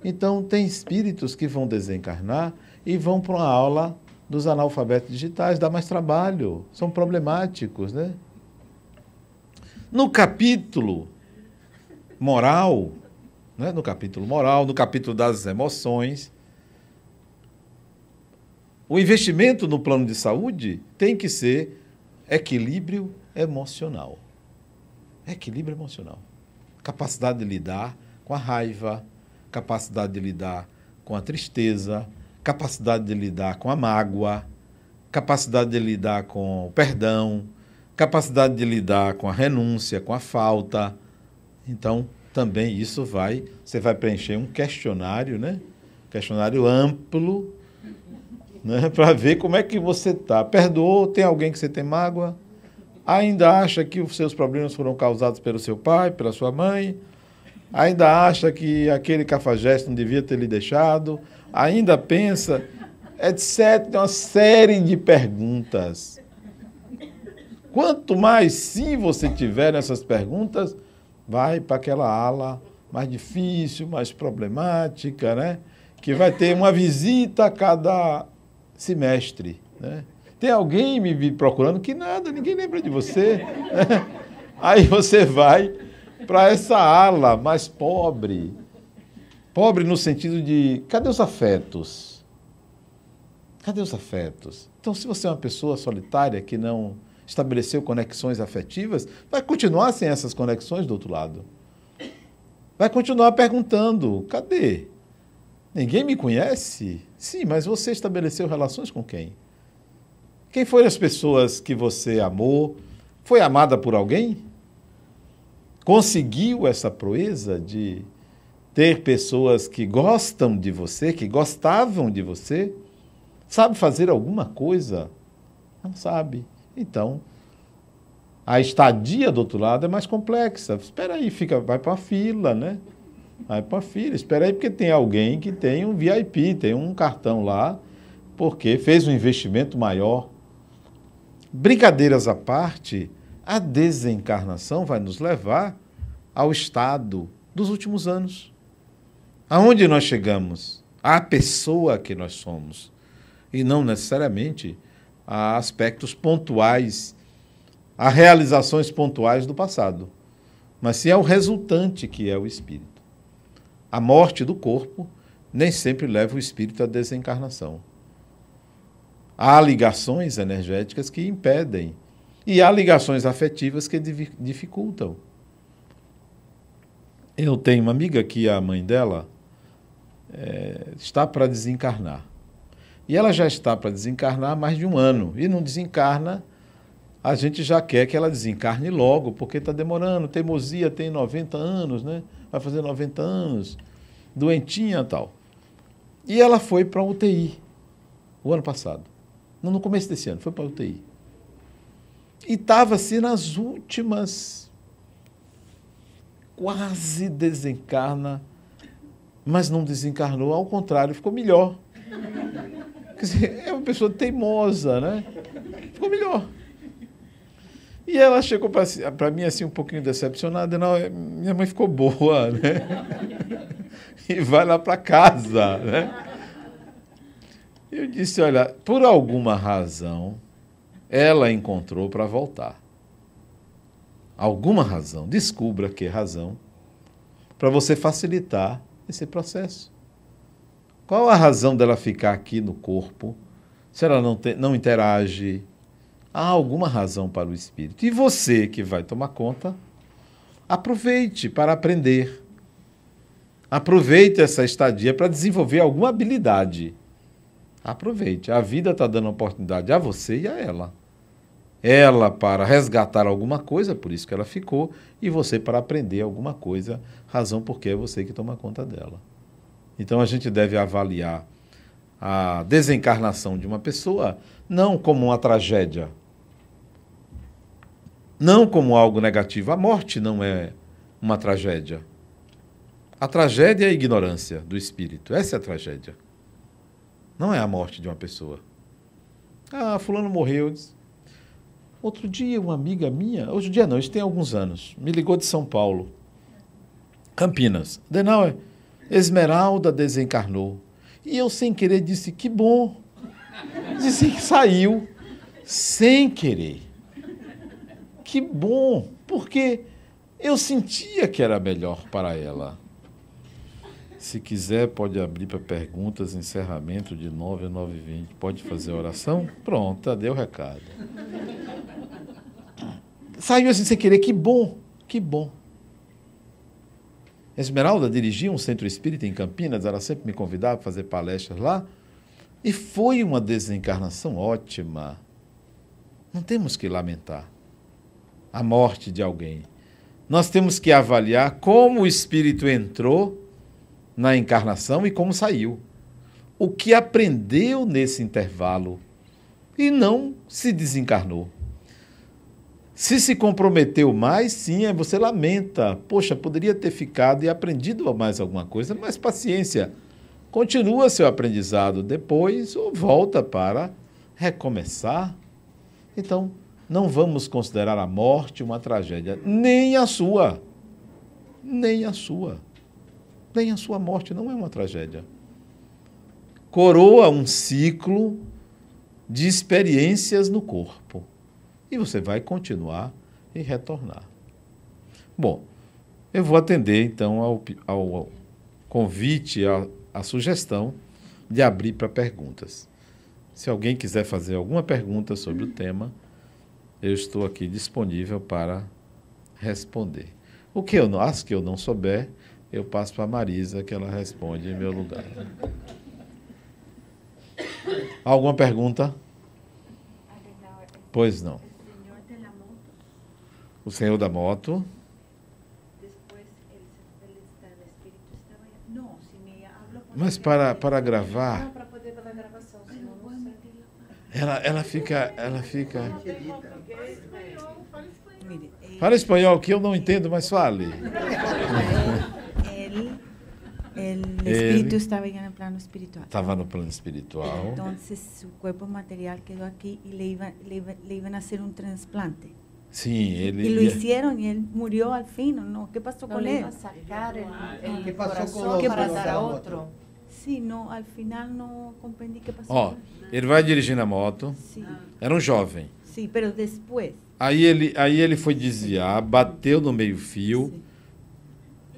Então, tem espíritos que vão desencarnar e vão para uma aula dos analfabetos digitais, dá mais trabalho, são problemáticos, né? No capítulo moral, né? No capítulo das emoções, o investimento no plano de saúde tem que ser equilíbrio emocional. Equilíbrio emocional. Capacidade de lidar com a raiva, capacidade de lidar com a tristeza, capacidade de lidar com a mágoa, capacidade de lidar com o perdão, capacidade de lidar com a renúncia, com a falta. Então, também isso você vai preencher um questionário, né? Questionário amplo, né? Para ver como é que você está. Perdoou? Tem alguém que você tem mágoa? Ainda acha que os seus problemas foram causados pelo seu pai, pela sua mãe? Ainda acha que aquele cafajeste não devia ter lhe deixado? Ainda pensa, etc. Tem uma série de perguntas. Quanto mais sim você tiver nessas perguntas, vai para aquela ala mais difícil, mais problemática, né? Que vai ter uma visita a cada semestre, né? Tem alguém me procurando que nada, ninguém lembra de você. Né? Aí você vai para essa ala mais pobre. Pobre no sentido de, cadê os afetos? Cadê os afetos? Então, se você é uma pessoa solitária que não estabeleceu conexões afetivas, vai continuar sem essas conexões do outro lado. Vai continuar perguntando, cadê? Ninguém me conhece? Sim, mas você estabeleceu relações com quem? Quem foram as pessoas que você amou? Foi amada por alguém? conseguiu essa proeza de ter pessoas que gostam de você, que gostavam de você? Sabe fazer alguma coisa? Não sabe. Então, a estadia do outro lado é mais complexa. Espera aí, vai para a fila, né? Vai para a fila. Espera aí, porque tem alguém que tem um VIP, tem um cartão lá, porque fez um investimento maior. Brincadeiras à parte, a desencarnação vai nos levar ao estado dos últimos anos. Aonde nós chegamos? À pessoa que nós somos. E não necessariamente a aspectos pontuais, a realizações pontuais do passado. Mas sim ao resultante que é o espírito. A morte do corpo nem sempre leva o espírito à desencarnação. Há ligações energéticas que impedem. E há ligações afetivas que dificultam. Eu tenho uma amiga que a mãe dela está para desencarnar. E ela já está para desencarnar há mais de um ano. E não desencarna, a gente já quer que ela desencarne logo, porque está demorando. Teimosia, tem 90 anos, né? Vai fazer 90 anos. Doentinha e tal. E ela foi para a UTI o ano passado. Não, no começo desse ano, foi para a UTI. E estava assim nas últimas, quase desencarna, mas não desencarnou, ao contrário, ficou melhor. Quer dizer, é uma pessoa teimosa, né? Ficou melhor. E ela chegou para mim assim um pouquinho decepcionada. Não, minha mãe ficou boa, né? E vai lá para casa, né? Eu disse, olha, por alguma razão, ela encontrou para voltar. Alguma razão, descubra que razão, para você facilitar esse processo. Qual a razão dela ficar aqui no corpo, se ela não interage? Há alguma razão para o espírito. E você que vai tomar conta, aproveite para aprender. Aproveite essa estadia para desenvolver alguma habilidade. Aproveite. A vida está dando oportunidade a você e a ela. Ela para resgatar alguma coisa, por isso que ela ficou, e você para aprender alguma coisa, razão porque é você que toma conta dela. Então a gente deve avaliar a desencarnação de uma pessoa não como uma tragédia, não como algo negativo. A morte não é uma tragédia. A tragédia é a ignorância do espírito. Essa é a tragédia. Não é a morte de uma pessoa. Ah, fulano morreu. Outro dia, uma amiga minha, hoje em dia não, isso tem alguns anos, me ligou de São Paulo, Campinas. Adenauer, Esmeralda desencarnou. E eu, sem querer, disse, que bom. Disse que saiu, sem querer. Que bom, porque eu sentia que era melhor para ela. Se quiser, pode abrir para perguntas, encerramento de 9 a 9h20. Pode fazer a oração? Pronto, deu o recado. Saiu assim sem querer, que bom, que bom. Esmeralda dirigia um centro espírita em Campinas, ela sempre me convidava para fazer palestras lá, e foi uma desencarnação ótima. Não temos que lamentar a morte de alguém. Nós temos que avaliar como o espírito entrou na encarnação e como saiu. O que aprendeu nesse intervalo e não se desencarnou. Se comprometeu mais, sim, você lamenta. Poxa, poderia ter ficado e aprendido mais alguma coisa, mas paciência. Continua seu aprendizado depois ou volta para recomeçar. Então, não vamos considerar a morte uma tragédia, nem a sua. Nem a sua. Nem a sua morte não é uma tragédia. Coroa um ciclo de experiências no corpo. E você vai continuar e retornar. Bom, eu vou atender, então, ao convite, à sugestão de abrir para perguntas. Se alguém quiser fazer alguma pergunta sobre o tema, eu estou aqui disponível para responder. As que eu não souber, eu passo para a Marisa, que ela responde em meu lugar. Alguma pergunta? Pois não. O senhor da moto. Mas para gravar, Não, para poder fazer a gravação, senão não sai. ela fica... Mire, Fala espanhol, que eu não entendo, mas fale. el espíritu estaba ya en el plano espiritual. Estava no plano espiritual. Entonces su cuerpo material quedó aquí y le iban a hacer un trasplante. Sim, Y lo ele... hicieron y él murió al fin, ¿o no? ¿Qué pasó Não con le él? iba a sacar el ¿Qué pasó corazón con los para dos? dar a otro. Sí, no, al final no comprendí qué pasó. Ó, ele vai dirigindo a moto, Sí, era um jovem. sí, pero después. Aí ele foi desviar, bateu no meio-fio,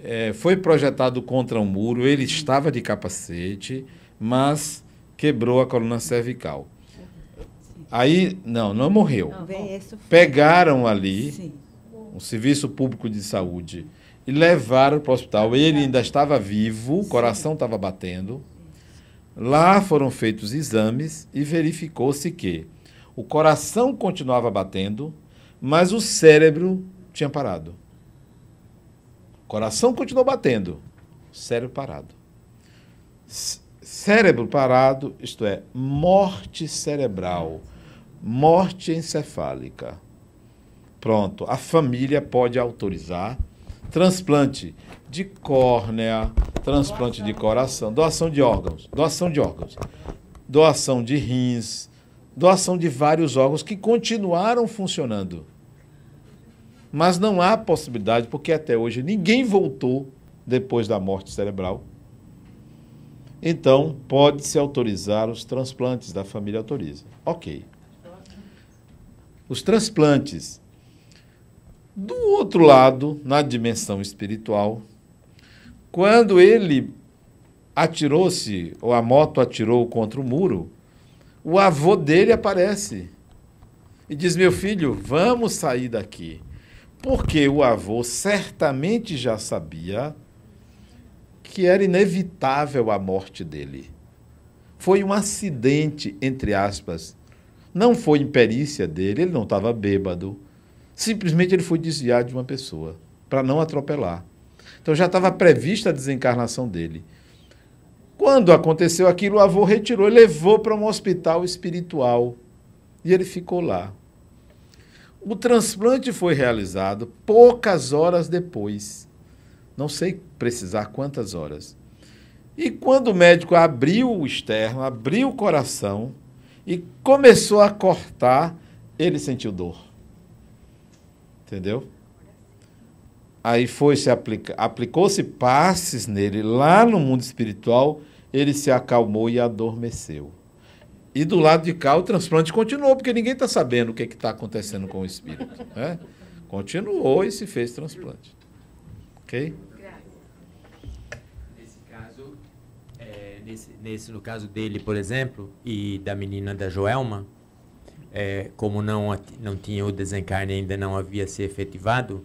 Sí. foi projetado contra um muro, ele estava de capacete, mas quebrou a coluna cervical. Aí, não morreu. Ve, eso fue. Pegaram ali Sí. um serviço público de saúde e levaram para o hospital. Ele ainda estava vivo, o coração estava batendo. Lá foram feitos exames e verificou-se que o coração continuava batendo, mas o cérebro tinha parado. O coração continuou batendo, o cérebro parado. Cérebro parado, isto é, morte cerebral, morte encefálica. Pronto, a família pode autorizar transplante de córnea, transplante de coração, doação de órgãos, doação de rins, doação de vários órgãos que continuaram funcionando. Mas não há possibilidade, porque até hoje ninguém voltou depois da morte cerebral. Então, pode-se autorizar os transplantes, da família autoriza. Ok. Os transplantes. Do outro lado, na dimensão espiritual, quando ele atirou-se, ou a moto atirou contra o muro, o avô dele aparece e diz: meu filho, vamos sair daqui. Porque o avô certamente já sabia que era inevitável a morte dele. Foi um acidente, entre aspas. Não foi imperícia dele, ele não estava bêbado. Simplesmente ele foi desviar de uma pessoa, para não atropelar. Então já estava prevista a desencarnação dele. Quando aconteceu aquilo, o avô retirou e levou para um hospital espiritual. E ele ficou lá. O transplante foi realizado poucas horas depois. Não sei precisar quantas horas. E quando o médico abriu o externo, abriu o coração e começou a cortar, ele sentiu dor. Entendeu? Aí aplicou-se passes nele, lá no mundo espiritual, ele se acalmou e adormeceu. E do lado de cá o transplante continuou, porque ninguém está sabendo o que está acontecendo com o espírito. Né? Continuou e se fez transplante. Ok? Nesse caso, no caso dele, por exemplo, e da menina da Joelma, como não tinha o desencarne, ainda não havia se efetivado,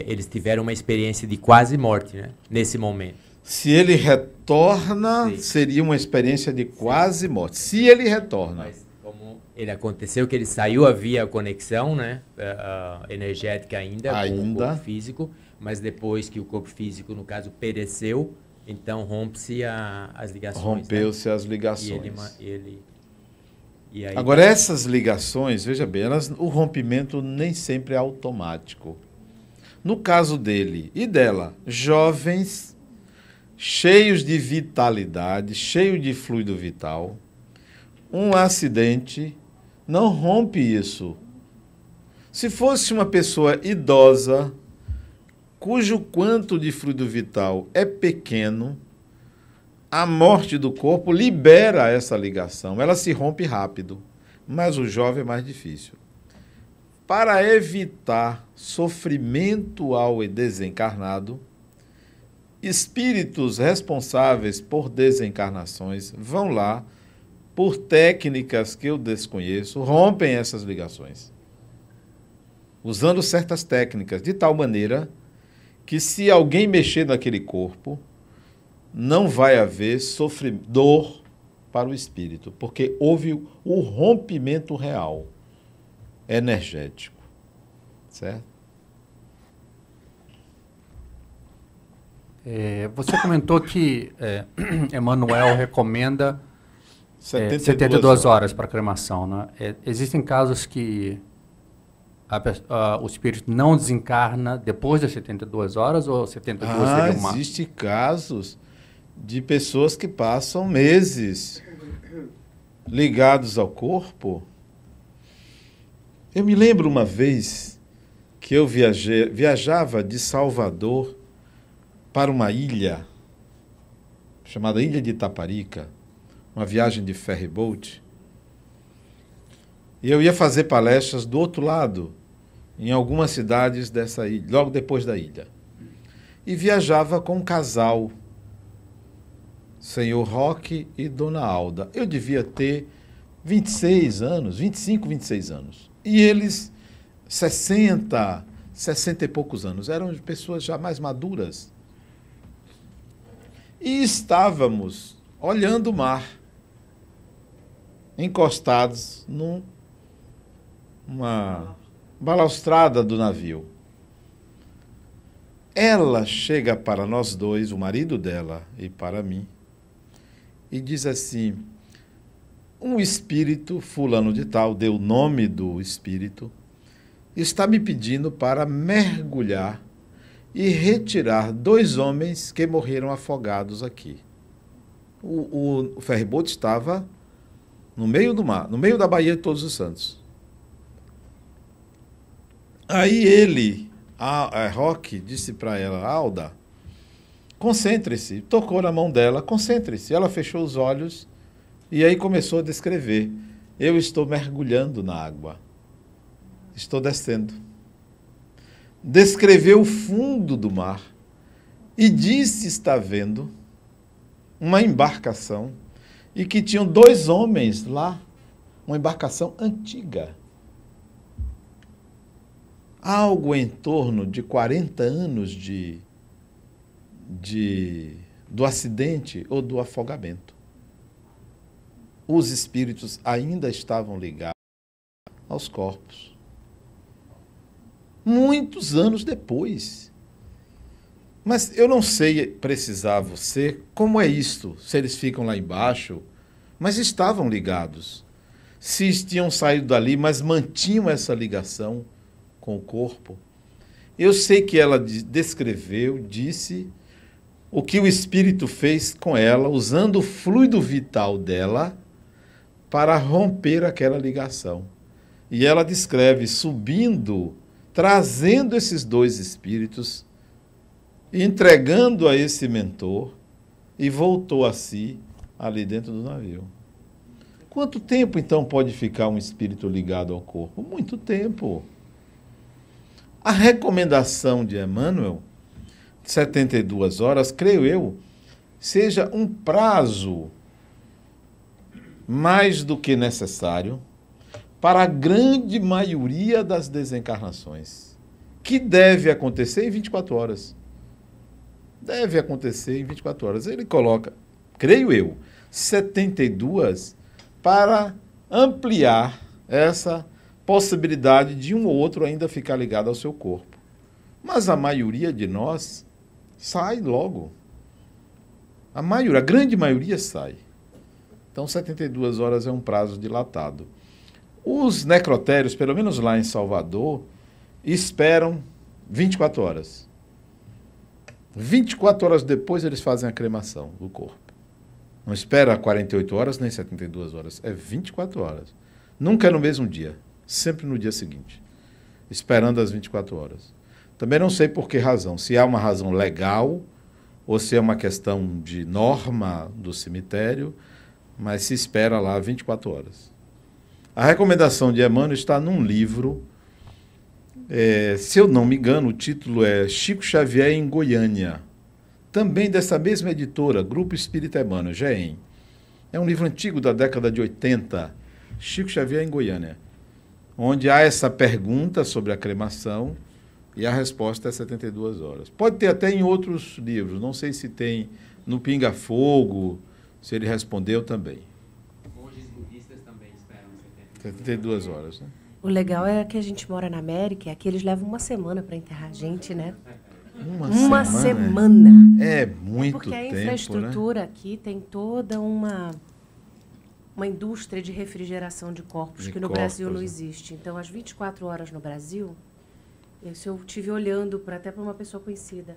eles tiveram uma experiência de quase morte, né? Nesse momento. Se ele retorna, Sim. seria uma experiência de quase morte. Se ele retorna. Mas como ele aconteceu que ele saiu, havia conexão, né? Energética ainda com o corpo físico, mas depois que o corpo físico, no caso, pereceu, então rompe-se as ligações. Rompeu-se, né? As E ligações. e aí, Agora, essas ligações, veja bem, o rompimento nem sempre é automático. No caso dele e dela, jovens, cheios de vitalidade, cheios de fluido vital, um acidente não rompe isso. Se fosse uma pessoa idosa, cujo quanto de fluido vital é pequeno, a morte do corpo libera essa ligação, ela se rompe rápido, mas o jovem é mais difícil. Para evitar sofrimento ao desencarnado, espíritos responsáveis por desencarnações vão lá, por técnicas que eu desconheço, rompem essas ligações, usando certas técnicas, de tal maneira que se alguém mexer naquele corpo, não vai haver dor para o espírito, porque houve o rompimento real, energético. Certo? Você comentou que Emmanuel recomenda 72 horas para cremação, né? Existem casos que o espírito não desencarna depois das 72 horas ou 72 seria uma... Existem casos de pessoas que passam meses ligados ao corpo. Eu me lembro uma vez que eu viajava de Salvador para uma ilha chamada Ilha de Itaparica, uma viagem de ferryboat. E eu ia fazer palestras do outro lado, em algumas cidades dessa ilha, logo depois da ilha. E viajava com um casal, senhor Roque e dona Alda. Eu devia ter 26 anos, 25, 26 anos. E eles, 60 e poucos anos. Eram pessoas já mais maduras. E estávamos olhando o mar, encostados numa balaustrada do navio. Ela chega para nós dois, o marido dela e para mim, e diz assim: um espírito, fulano de tal, deu o nome do espírito, está me pedindo para mergulhar e retirar 2 homens que morreram afogados aqui. O ferryboat estava no meio do mar, no meio da Baía de Todos os Santos. Aí ele, Roque, disse para ela: Alda, concentre-se. Tocou na mão dela: concentre-se. Ela fechou os olhos e aí começou a descrever: eu estou mergulhando na água, estou descendo. Descreveu o fundo do mar e disse estar vendo uma embarcação e que tinham 2 homens lá, uma embarcação antiga. Algo em torno de 40 anos do acidente ou do afogamento. Os espíritos ainda estavam ligados aos corpos. Muitos anos depois. Mas eu não sei precisar você como é isto, se eles ficam lá embaixo, mas estavam ligados. Se tinham saído dali, mas mantinham essa ligação com o corpo. Eu sei que ela descreveu, disse o que o espírito fez com ela, usando o fluido vital dela para romper aquela ligação. E ela descreve subindo, trazendo esses 2 espíritos, entregando a esse mentor, e voltou a si ali dentro do navio. Quanto tempo, então, pode ficar um espírito ligado ao corpo? Muito tempo. A recomendação de Emmanuel, 72 horas, creio eu, seja um prazo mais do que necessário para a grande maioria das desencarnações, que deve acontecer em 24 horas. Deve acontecer em 24 horas. Ele coloca, creio eu, 72 para ampliar essa possibilidade de um ou outro ainda ficar ligado ao seu corpo. Mas a maioria de nós sai logo. A grande maioria sai. Então, 72 horas é um prazo dilatado. Os necrotérios, pelo menos lá em Salvador, esperam 24 horas. 24 horas depois eles fazem a cremação do corpo. Não espera 48 horas nem 72 horas. É 24 horas. Nunca é no mesmo dia. Sempre no dia seguinte. Esperando as 24 horas. Também não sei por que razão. Se há uma razão legal ou se é uma questão de norma do cemitério, mas se espera lá 24 horas. A recomendação de Emmanuel está num livro, se eu não me engano, o título é Chico Xavier em Goiânia, também dessa mesma editora, Grupo Espírita Emmanuel, GEM. É um livro antigo da década de 80, Chico Xavier em Goiânia, onde há essa pergunta sobre a cremação e a resposta é 72 horas. Pode ter até em outros livros, não sei se tem no Pinga Fogo, se ele respondeu também. 72 horas, né? O legal é que a gente mora na América e aqui eles levam 1 semana para enterrar a gente, né? Uma semana. É muito Porque a tempo, infraestrutura aqui tem toda uma indústria de refrigeração de corpos que no Brasil não existe. Então, às 24 horas no Brasil, isso eu estive olhando até para uma pessoa conhecida.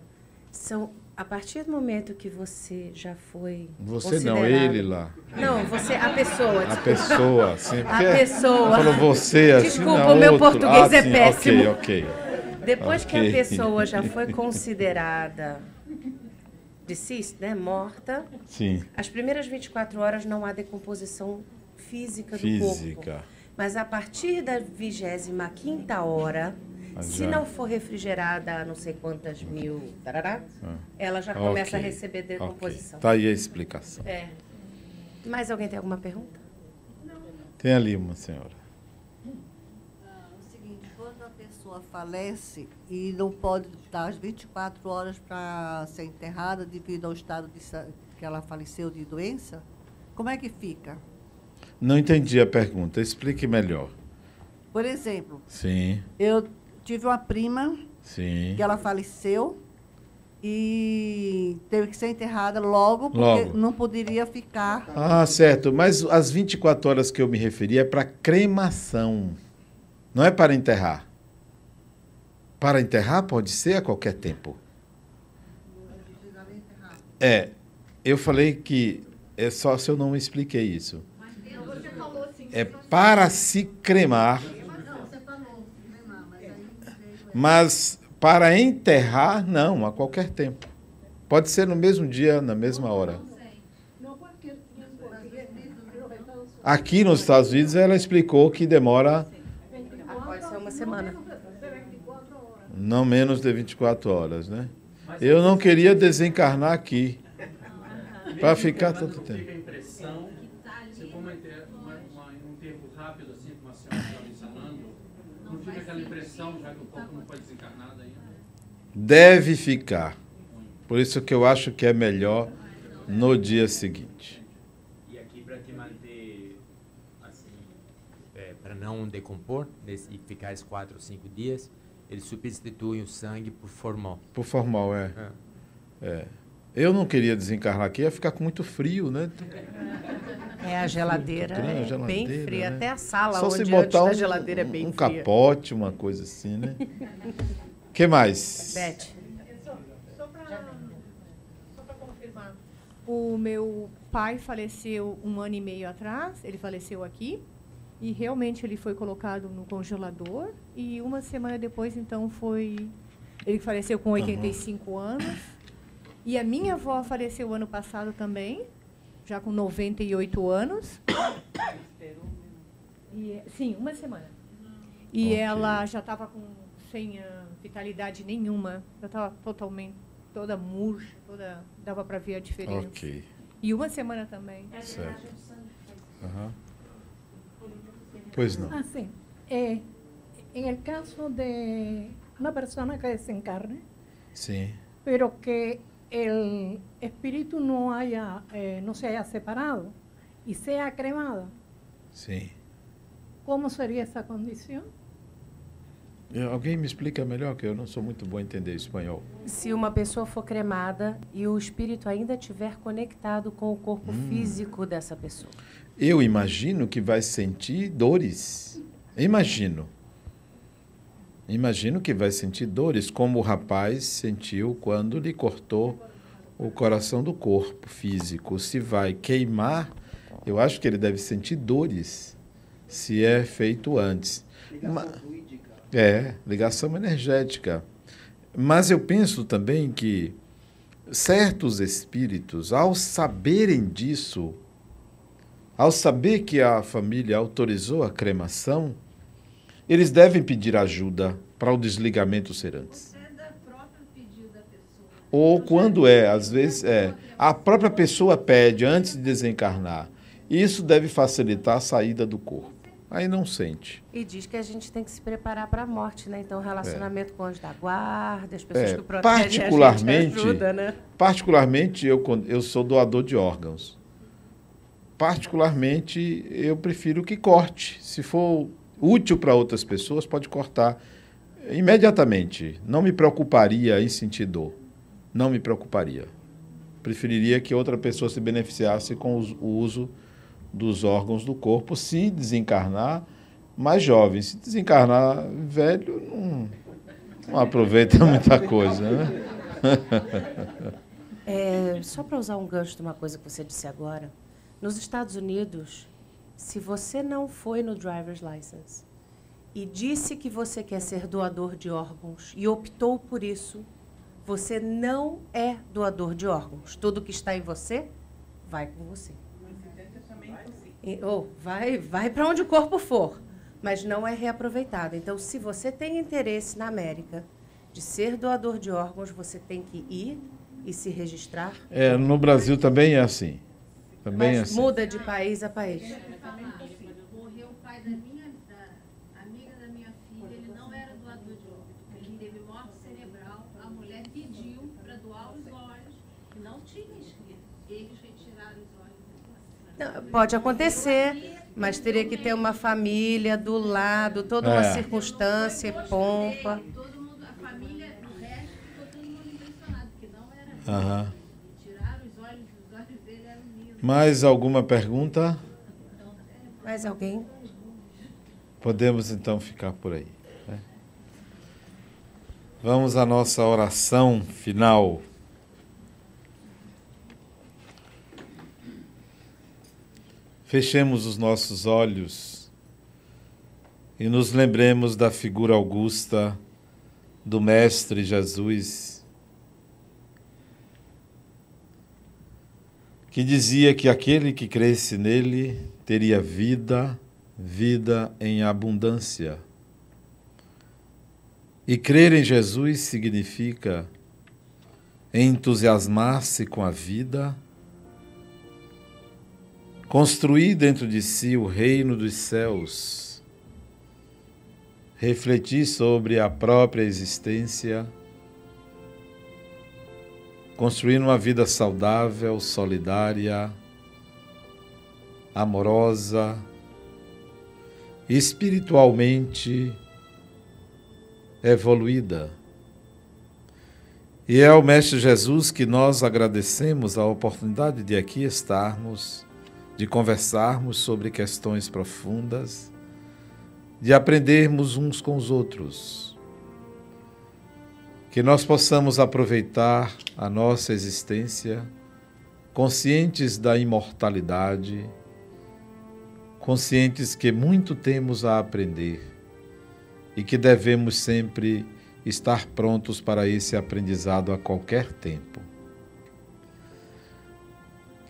A partir do momento que você já foi Você não, ele lá. Não, você, a pessoa. A pessoa, sim. A pessoa. Falou você assim, desculpa, o meu português é sim, péssimo. Ok. Depois que a pessoa já foi considerada deceased, né, morta, sim. As primeiras 24 horas não há decomposição física do corpo. Mas a partir da 25ª hora, se não for refrigerada a não sei quantas mil, ela já começa a receber decomposição. Tá aí a explicação. Mais alguém tem alguma pergunta? Tem ali uma senhora. O seguinte, quando a pessoa falece e não pode dar as 24 horas para ser enterrada devido ao estado que ela faleceu de doença, como é que fica? Não entendi a pergunta. Explique melhor. Por exemplo, sim. Eu tive uma prima sim. que ela faleceu e teve que ser enterrada logo, porque não poderia ficar... Ah, certo. Mas as 24 horas que eu me referi é para cremação. Não é para enterrar. Para enterrar pode ser a qualquer tempo. Eu falei que é só se eu não expliquei isso. É para se cremar. Mas para enterrar, não, a qualquer tempo. Pode ser no mesmo dia, na mesma hora. Aqui nos Estados Unidos, ela explicou que demora... Pode ser uma semana. Não menos de 24 horas, né? Eu não queria desencarnar aqui. Para ficar tanto tempo. Fica a impressão, se for um tempo rápido, assim, como a senhora estava ensinando, não fica aquela impressão, já que o corpo não foi desencarnado ainda? Deve ficar. Por isso que eu acho que é melhor no dia seguinte. E aqui, para te manter, assim, para não decompor e ficar esses 4 ou 5 dias, eles substituem o sangue por formol. Por formol, Eu não queria desencarnar aqui, ia ficar com muito frio, né? A geladeira é bem fria. Né? Até a sala só onde se botar antes da geladeira é bem fria. Um capote, uma coisa assim, né? O que mais? Beth. Só para confirmar. O meu pai faleceu 1 ano e meio atrás, ele faleceu aqui, e realmente ele foi colocado no congelador, e 1 semana depois, então, ele faleceu com 85 anos. E a minha avó faleceu ano passado também, já com 98 anos. Sim, 1 semana. E ela já estava sem vitalidade nenhuma. Já estava totalmente, toda murcha, dava para ver a diferença. E 1 semana também. Certo. Pois não. Sim. En el caso de una persona que desencarne, sim. Pero que el espíritu no se haya separado y sea cremado. Sim. ¿Cómo sería esa condición? Alguém me explica melhor, que eu não sou muito bom em entender espanhol. Se uma pessoa for cremada e o espírito ainda estiver conectado com o corpo físico dessa pessoa. Eu imagino que vai sentir dores. Imagino que vai sentir dores, como o rapaz sentiu quando lhe cortou o coração do corpo físico. Se vai queimar, eu acho que ele deve sentir dores, se é feito antes. Ligação energética. Mas eu penso também que certos espíritos, ao saberem disso, ao saber que a família autorizou a cremação, eles devem pedir ajuda para o desligamento ser antes. Ou quando às vezes a própria pessoa pede antes de desencarnar. Isso deve facilitar a saída do corpo. Aí não sente. E diz que a gente tem que se preparar para a morte, né? Então, relacionamento com os da guarda, as pessoas que protegem a gente ajuda, né? Particularmente, eu sou doador de órgãos. Particularmente, eu prefiro que corte. Se for útil para outras pessoas, pode cortar. imediatamente, não me preocuparia em sentir dor. Não me preocuparia. Preferiria que outra pessoa se beneficiasse com o uso dos órgãos do corpo, se desencarnar mais jovem. Se desencarnar velho, não aproveita muita coisa, né? Só para usar um gancho de uma coisa que você disse agora, nos Estados Unidos, se você não foi no driver's license e disse que você quer ser doador de órgãos e optou por isso, você não é doador de órgãos. Tudo que está em você vai com você. Ou vai para onde o corpo for, mas não é reaproveitado. Então, se você tem interesse na América de ser doador de órgãos, você tem que ir e se registrar. No Brasil também é assim. Também Mas é assim. muda de país a país. Morreu o pai da amiga da minha filha, ele não era doador de órgãos. Ele teve morte cerebral, a mulher pediu para doar os olhos, e não tinha escrito. Eles retiraram os olhos. Não, pode acontecer, mas teria que ter uma família do lado, toda uma circunstância, pompa. Todo mundo, a família, o resto, ficou todo mundo impressionado, porque não era. Tiraram os olhos dele eram lisos. Mais alguma pergunta? Mais alguém? Podemos então ficar por aí, né? Vamos à nossa oração final. Fechemos os nossos olhos e nos lembremos da figura augusta do Mestre Jesus, que dizia que aquele que cresce nele teria vida, vida em abundância. E crer em Jesus significa entusiasmar-se com a vida, construir dentro de si o reino dos céus, refletir sobre a própria existência, construir uma vida saudável, solidária, amorosa, espiritualmente evoluída. E é ao Mestre Jesus que nós agradecemos a oportunidade de aqui estarmos, de conversarmos sobre questões profundas, de aprendermos uns com os outros. Que nós possamos aproveitar a nossa existência conscientes da imortalidade, conscientes que muito temos a aprender e que devemos sempre estar prontos para esse aprendizado a qualquer tempo.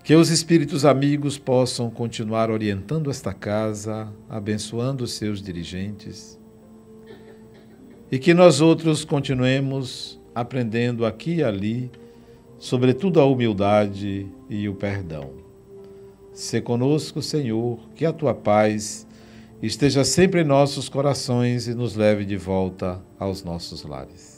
Que os espíritos amigos possam continuar orientando esta casa, abençoando os seus dirigentes, e que nós outros continuemos aprendendo aqui e ali, sobretudo a humildade e o perdão. Sê conosco, Senhor, que a tua paz esteja sempre em nossos corações e nos leve de volta aos nossos lares.